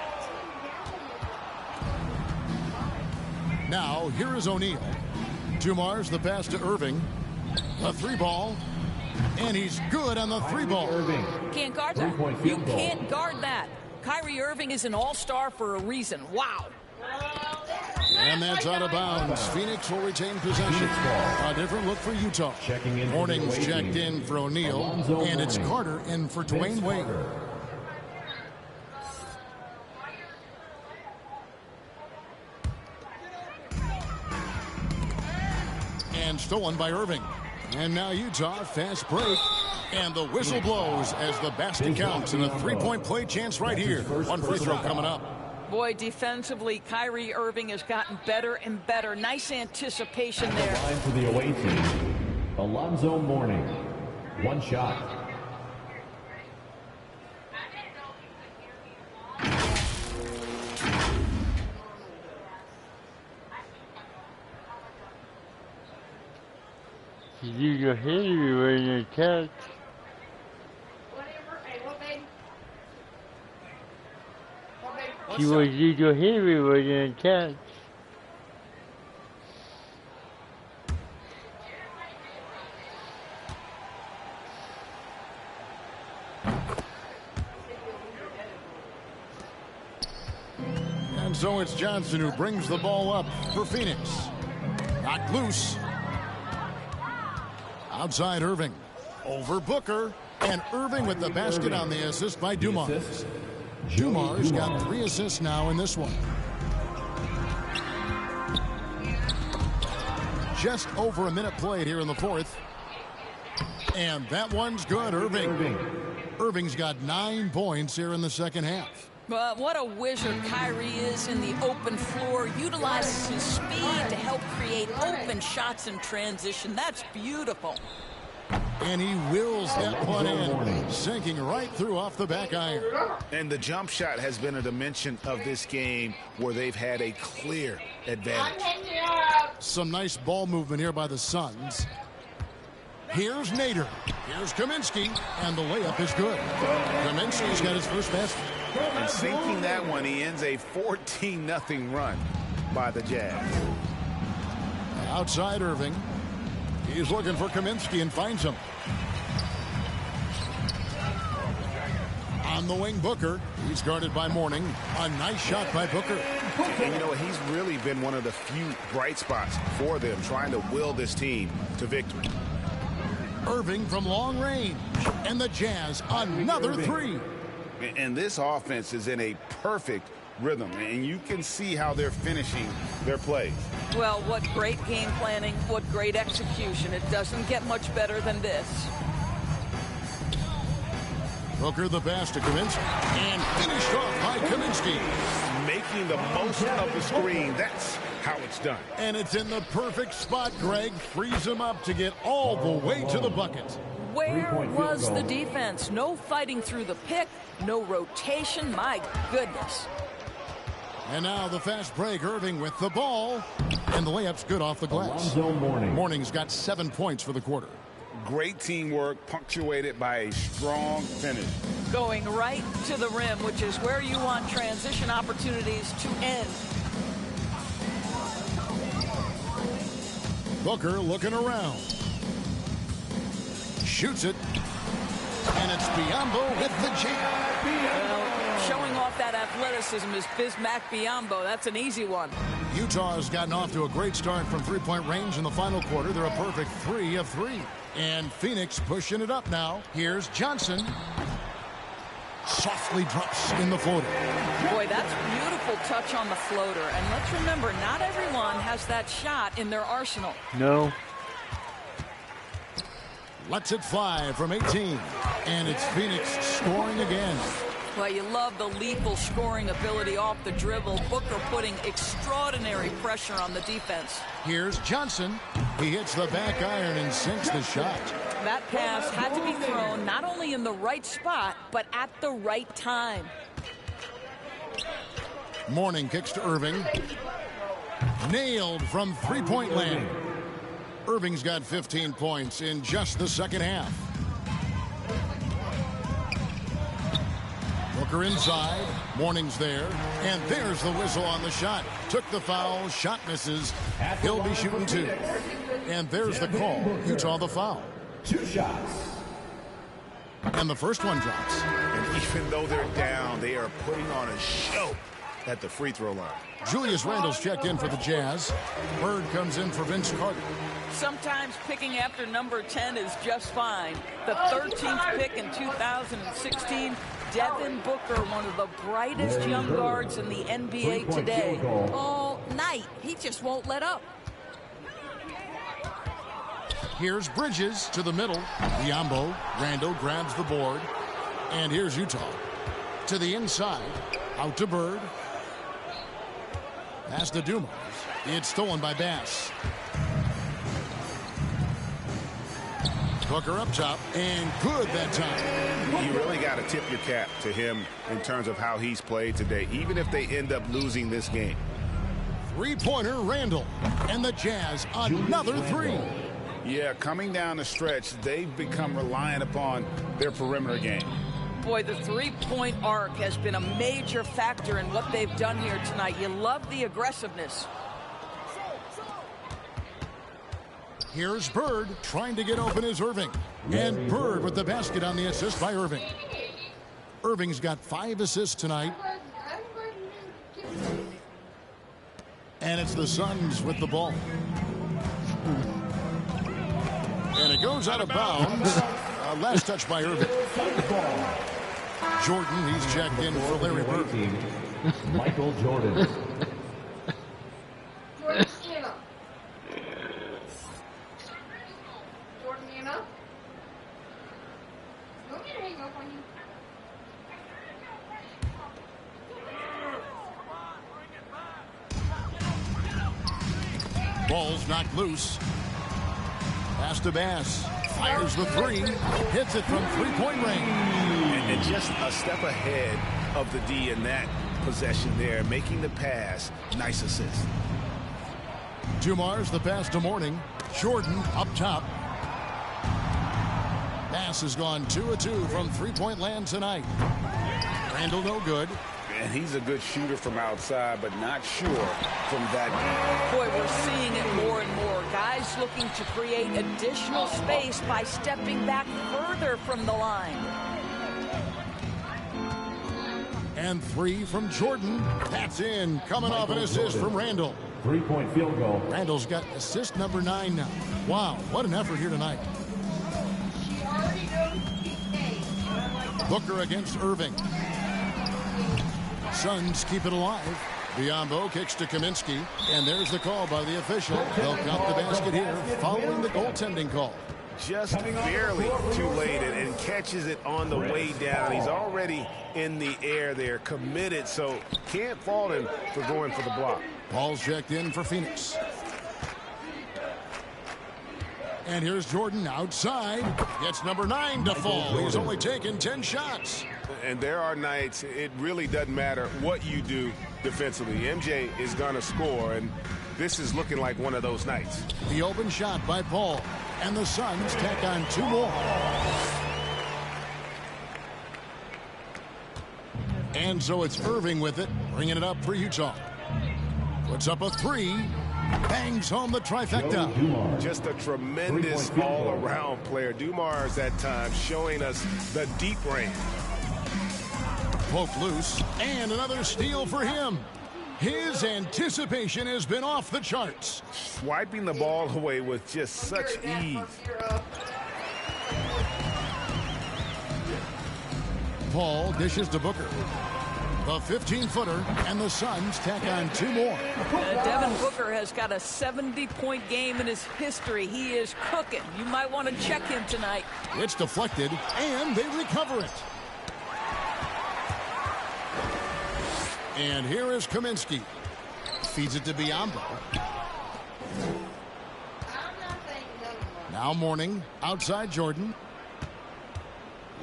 Now, here is O'Neal. Dumars, the pass to Irving. A 3-ball. And he's good on the 3-ball. Can't guard that. You can't guard that. Kyrie Irving is an all-star for a reason. Wow. And that's out of bounds. Phoenix will retain possession. A different look for Utah. Morning's checked in for O'Neal. And it's Carter in for Dwayne Wade. And stolen by Irving. And now Utah, fast break. And the whistle blows as the basket counts. And a 3-point play chance right here. One free throw coming up. Boy, defensively, Kyrie Irving has gotten better and better. Nice anticipation there. Line for the away team, Alonzo Mourning. 1 shot. You go Henry when you catch. You will use your Henry when you catch. And so it's Johnson who brings the ball up for Phoenix. Knocked loose. Outside Irving. Over Booker. And Irving with the basket on the assist by Dumars. Dumars got 3 assists now in this one. Just over a minute played here in the 4th. And that one's good, Irving. Irving's got 9 points here in the second half. But what a wizard Kyrie is in the open floor. Utilizes his speed to help create open shots in transition. That's beautiful. And he wills that one in, sinking right through off the back iron. And the jump shot has been a dimension of this game where they've had a clear advantage. Some nice ball movement here by the Suns. Here's Nader. Here's Kaminsky. And the layup is good. Kaminsky's got his first basket. And sinking that one, he ends a 14-0 run by the Jazz. Outside Irving. He's looking for Kaminsky and finds him. On the wing, Booker. He's guarded by Mourning. A nice shot by Booker. And you know, he's really been one of the few bright spots for them, trying to will this team to victory. Irving from long range. And the Jazz, another 3. And this offense is in a perfect rhythm, and you can see how they're finishing their plays. Well, what great game planning, what great execution. It doesn't get much better than this. Booker the pass to Kaminsky. And finished off by Kaminsky. Making the most of the screen. That's how it's done. And it's in the perfect spot, Greg. Frees him up to get all the way to the bucket. Where was the defense? No fighting through the pick, no rotation. My goodness. And now the fast break. Irving with the ball. And the layup's good off the glass. Mourning's got 7 points for the quarter. Great teamwork punctuated by a strong finish. Going right to the rim, which is where you want transition opportunities to end. Booker looking around. Shoots it. And it's Biyombo with the jam. Well, showing off that athleticism is Bismack Biyombo. That's an easy one. Utah has gotten off to a great start from three-point range in the final quarter. They're a perfect 3 of 3. And Phoenix pushing it up now. Here's Johnson. Softly drops in the floater. Boy, that's beautiful touch on the floater. And let's remember, not everyone has that shot in their arsenal. No. Lets it fly from 18. And it's Phoenix scoring again. Well, you love the lethal scoring ability off the dribble. Booker putting extraordinary pressure on the defense. Here's Johnson. He hits the back iron and sinks the shot. That pass had to be thrown not only in the right spot, but at the right time. Morning kicks to Irving. Nailed from three-point land. Irving's got 15 points in just the second half. Booker inside. Morning's there. And there's the whistle on the shot. Took the foul. Shot misses. He'll be shooting 2. And there's the call. Utah the foul. 2 shots. And the first one drops. And even though they're down, they are putting on a show at the free throw line. Julius Randle's checked in for the Jazz. Bird comes in for Vince Carter. Sometimes picking after number 10 is just fine. The 13th pick in 2016, Devin Booker, one of the brightest young guards in the NBA today. All night, he just won't let up. Here's Bridges to the middle. Biombo. Randle grabs the board. And here's Utah. To the inside. Out to Bird. Pass to Dumars. It's stolen by Bass. Booker up top. And good that time. You really got to tip your cap to him in terms of how he's played today, even if they end up losing this game. Three-pointer Randle. And the Jazz another 3. Yeah, coming down the stretch, they've become reliant upon their perimeter game. Boy, the three-point arc has been a major factor in what they've done here tonight. You love the aggressiveness. Here's Bird trying to get open is Irving. And Bird with the basket on the assist by Irving. Irving's got 5 assists tonight. And it's the Suns with the ball. And it goes out of bounds. Last touch by Irving. Jordan, he's checked in for Larry Bird. Michael Jordan. Jordan, stand up. Jordan, stand up. Don't get a hang up on you. Ball's knocked loose. Pass to Bass. Fires the 3. Hits it from three-point range. And just a step ahead of the D in that possession there, making the pass. Nice assist. Dumars the pass to Morning. Jordan up top. Bass has gone 2 of 2 from three-point land tonight. Randle no good. And he's a good shooter from outside, but not sure from that deep. Boy, we're seeing it more and more. Guys looking to create additional space by stepping back further from the line. And 3 from Jordan. That's in. Coming off an assist from Randle. 3-point field goal. Randle's got assist number 9 now. Wow, what an effort here tonight. Booker against Irving. Suns keep it alive. Biombo kicks to Kaminsky, and there's the call by the official. They'll count the basket here following the goaltending call. Just barely too late and catches it on the way down. He's already in the air there, committed, so can't fault him for going for the block. Ball's checked in for Phoenix. And here's Jordan outside. Gets number 9 to fall. He's only taken 10 shots. And there are nights it really doesn't matter what you do defensively. MJ is going to score, and this is looking like one of those nights. The open shot by Paul. And the Suns tack on 2 more. And so it's Irving with it, bringing it up for Utah. Puts up a 3. Bangs home the trifecta. Just a tremendous all-around player. Dumars that time showing us the deep range. Poke loose, and another steal for him. His anticipation has been off the charts. Swiping the ball away with just such ease. Paul dishes to Booker. The 15-footer, and the Suns tack on 2 more. Devin Booker has got a 70-point game in his history. He is cooking. You might want to check him tonight. It's deflected, and they recover it. And here is Kaminsky. Feeds it to Biombo. Now Morning, outside Jordan.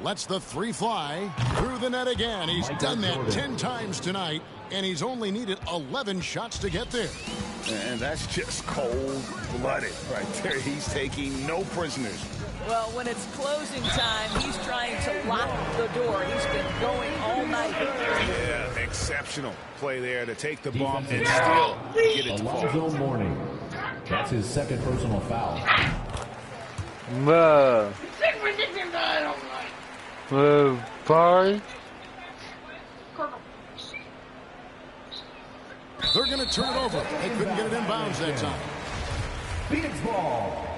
Lets the 3 fly through the net again. He's done that 10 times tonight. And he's only needed 11 shots to get there. And that's just cold-blooded right there. He's taking no prisoners. Well, when it's closing time, he's trying to lock the door. He's been going all night. Yeah, exceptional play there to take the bump and still get it to fall. Alonzo Mourning. That's his second personal foul. Sorry. They're going to turn it over. They couldn't get it in bounds that time. Phoenix ball.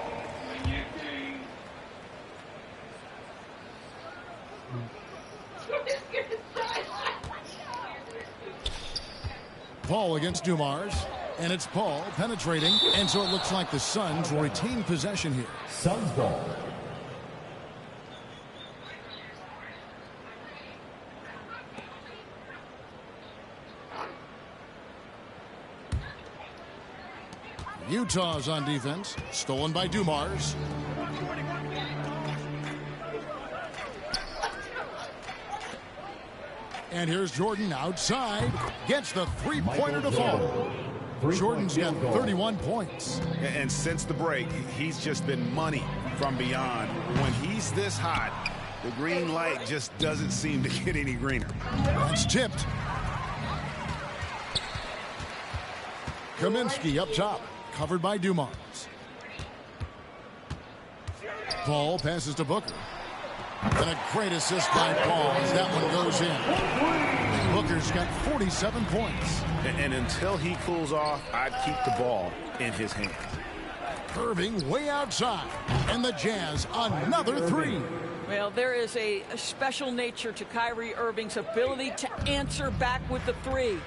Paul against Dumars. And it's Paul penetrating. And so it looks like the Suns will retain possession here. Suns ball. Utah's on defense. Stolen by Dumars. And here's Jordan outside. Gets the three-pointer to fall. Jordan's got 31 points. And since the break, he's just been money from beyond. When he's this hot, the green light just doesn't seem to get any greener. That's tipped. Kaminsky up top. Covered by Dumars. Paul passes to Booker. And a great assist by Paul as that one goes in. Booker's got 47 points. And until he cools off, I'd keep the ball in his hands. Irving way outside. And the Jazz another three. Well, there is a special nature to Kyrie Irving's ability to answer back with the three.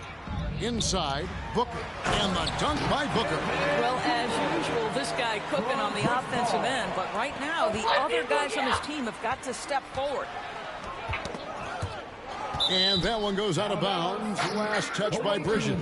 Inside, Booker. And the dunk by Booker. Well, as usual, this guy cooking on the offensive end. But right now, the other guys on his team have got to step forward. And that one goes out of bounds. Last touch by Bridges.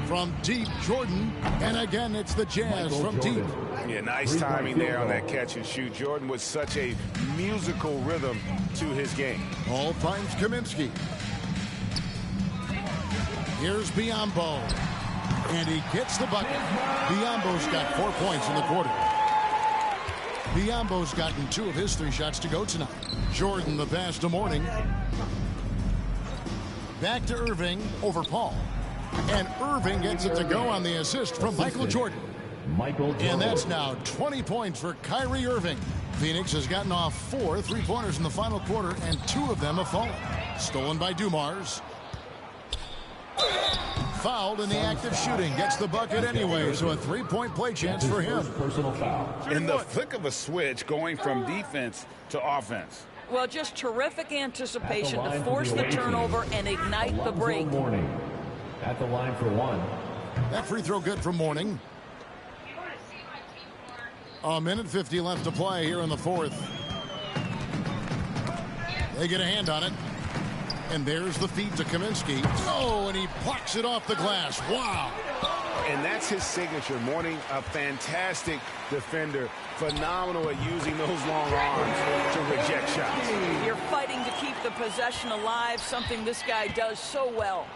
From deep, Jordan. And again, it's the Jazz from deep. Yeah, nice timing there on that catch and shoot. Jordan with such a musical rhythm to his game. Paul finds Kaminsky. Here's Biyombo. And he gets the bucket. Biyombo's got 4 points in the quarter. Biyombo's gotten 2 of his 3 shots to go tonight. Jordan the pass to Mourning. Back to Irving over Paul. And Irving gets it to go on the assist from Michael Jordan. And that's now 20 points for Kyrie Irving. Phoenix has gotten off 4 3-pointers in the final quarter, and 2 of them have fallen. Stolen by Dumars. Fouled in the act of shooting. Gets the bucket anyway, so a 3-point play chance for him. In the flick of a switch, going from defense to offense. Well, just terrific anticipation to force the turnover and ignite the break. At the line for one. That free throw good from Mourning. A minute 50 left to play here in the fourth. They get a hand on it. And there's the feed to Kaminsky. Oh, and he blocks it off the glass. Wow. And that's his signature. Mourning, a fantastic defender. Phenomenal at using those long arms to reject shots. You're fighting to keep the possession alive, something this guy does so well.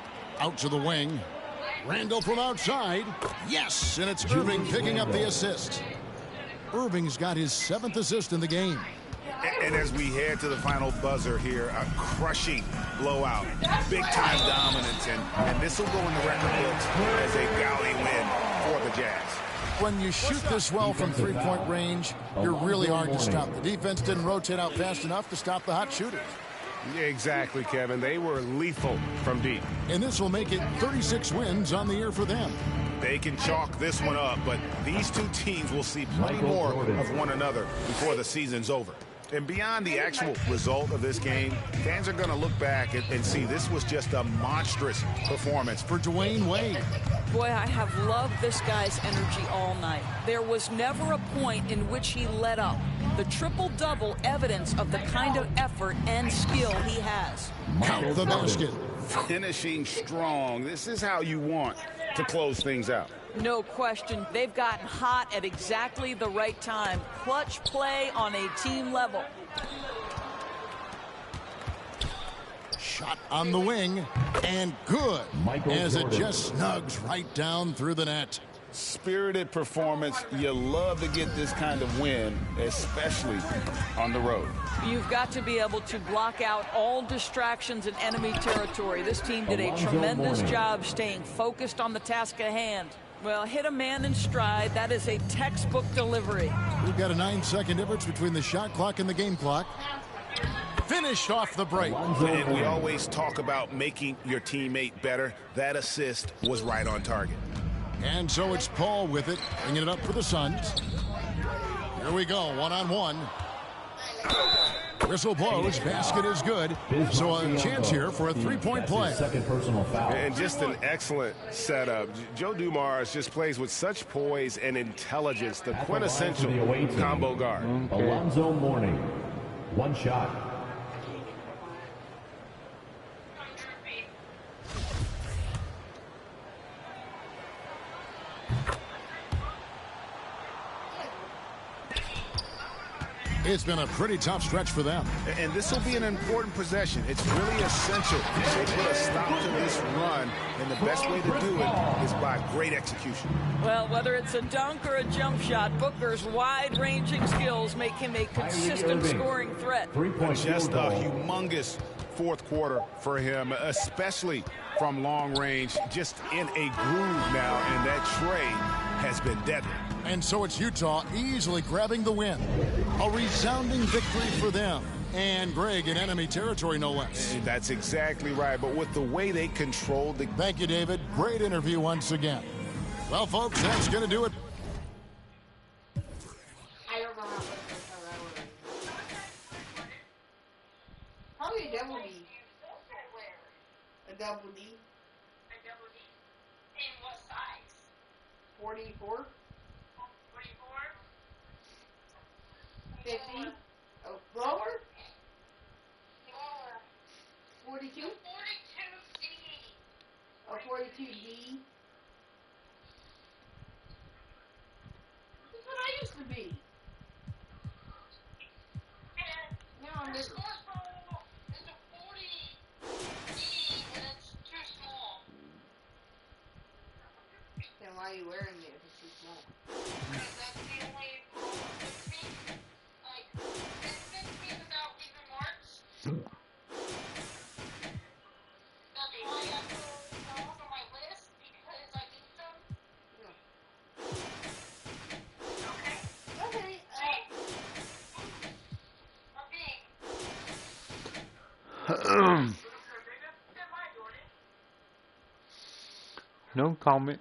Out to the wing. Randall from outside. Yes, and it's Irving picking up the assist. Irving's got his 7th assist in the game. And as we head to the final buzzer here, a crushing blowout. Big-time dominance, and this will go in the record books as a galley win for the Jazz. When you shoot this well from three-point range, you're really hard to stop. The defense didn't rotate out fast enough to stop the hot shooters. Yeah, exactly, Kevin. They were lethal from deep. And this will make it 36 wins on the year for them. They can chalk this one up, but these two teams will see plenty more of one another before the season's over. And beyond the actual result of this game, fans are going to look back and see this was just a monstrous performance for Dwayne Wade. Boy, I have loved this guy's energy all night. There was never a point in which he let up. The triple-double evidence of the kind of effort and skill he has. Count the basket. Finishing strong. This is how you want to close things out. No question. They've gotten hot at exactly the right time. Clutch play on a team level. Shot on the wing, and good, as it just snugs right down through the net. Spirited performance. You love to get this kind of win, especially on the road. You've got to be able to block out all distractions in enemy territory. This team did a tremendous job staying focused on the task at hand. Well, hit a man in stride. That is a textbook delivery. We've got a 9-second difference between the shot clock and the game clock. Finished off the break. And we always talk about making your teammate better. That assist was right on target. And so it's Paul with it, bringing it up for the Suns. Here we go, one-on-one. Whistle blows, basket is good. So a chance here for a three-point play. Second personal foul. And just an excellent setup. Joe Dumars just plays with such poise and intelligence, the quintessential combo guard. Alonzo Mourning, one shot. It's been a pretty tough stretch for them. And this will be an important possession. It's really essential they put a stop to this run, and the best way to do it is by great execution. Well, whether it's a dunk or a jump shot, Booker's wide-ranging skills make him a consistent scoring threat. Just a humongous fourth quarter for him, especially from long range, just in a groove now, and that trade has been deadly. And so it's Utah easily grabbing the win. A resounding victory for them. And Greg in enemy territory, no less. That's exactly right. But with the way they controlled the... Thank you, David. Great interview once again. Well, folks, that's going to do it. I don't know how much probably a double D. A double D. A double D. In what size? 44. 50. Oh, lower? 42? 42D. Oh, 42D. That's what I used to be. Now I'm just... It's a 40D and it's too small. Then why are you wearing it if it's too small? Because that's the only... No comment.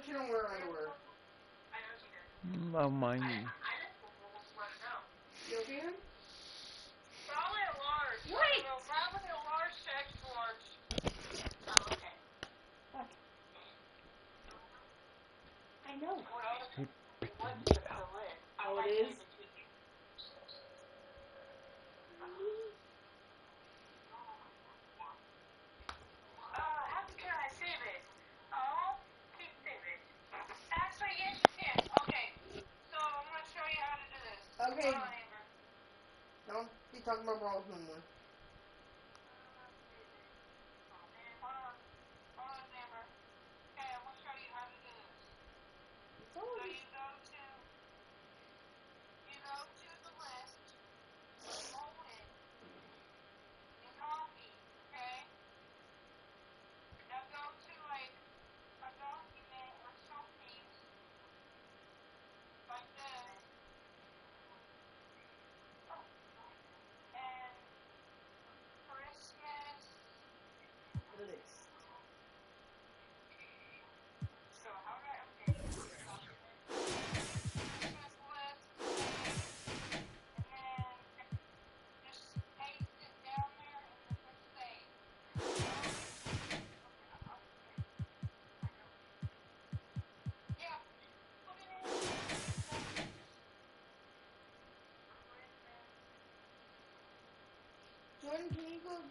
She don't wear underwear. Oh my. You okay? Probably a large. Wait! No, probably a large to extra large. Oh, okay. I know. What's the lid? Oh, it is? How can I save it? Oh, keep save it. Actually, yes, you can. Okay. So, I'm going to show you how to do this. Okay. Hold on, Amber. Don't be talking about balls no more.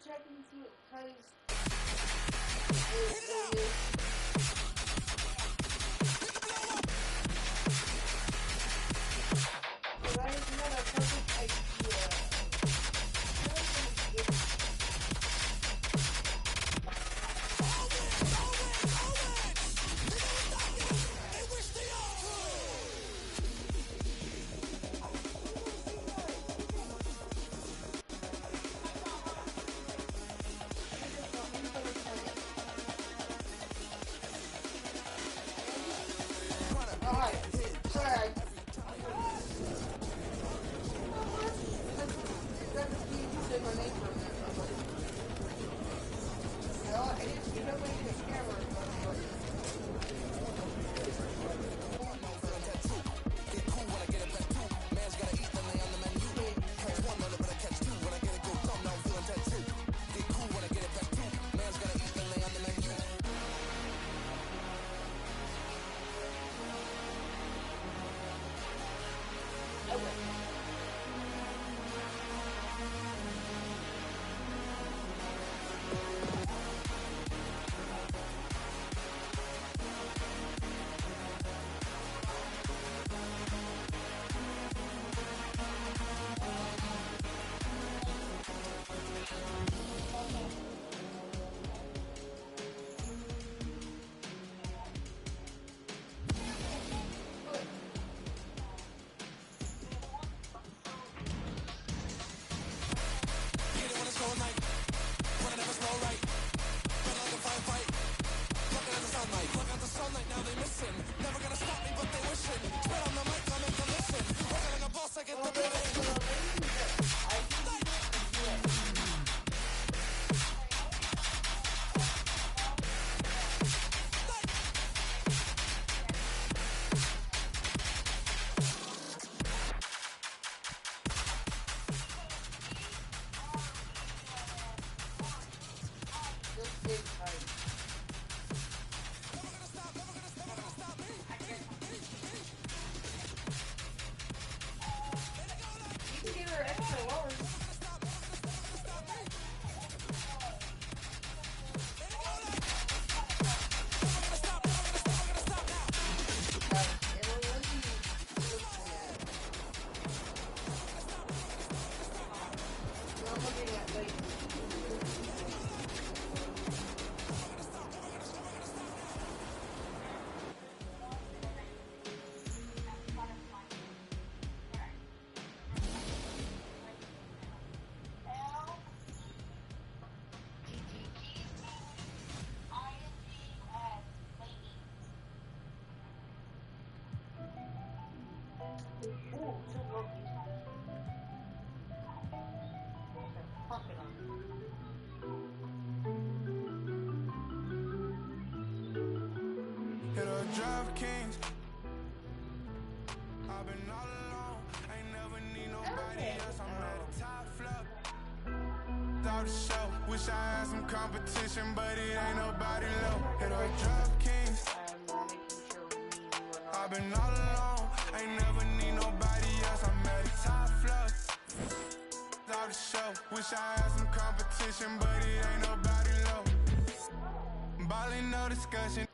checking to see what times. That is not a perfect idea. Drive Kings. I've been all alone. Ain't never need nobody else. I'm at the top floor. Out the show. Wish I had some competition, but it ain't nobody low. Hit our Drive Kings. I've been all alone. Ain't never need nobody else. I'm at the top floor. Out the show. Wish I had some competition, but it ain't nobody low. Ballin', no discussion.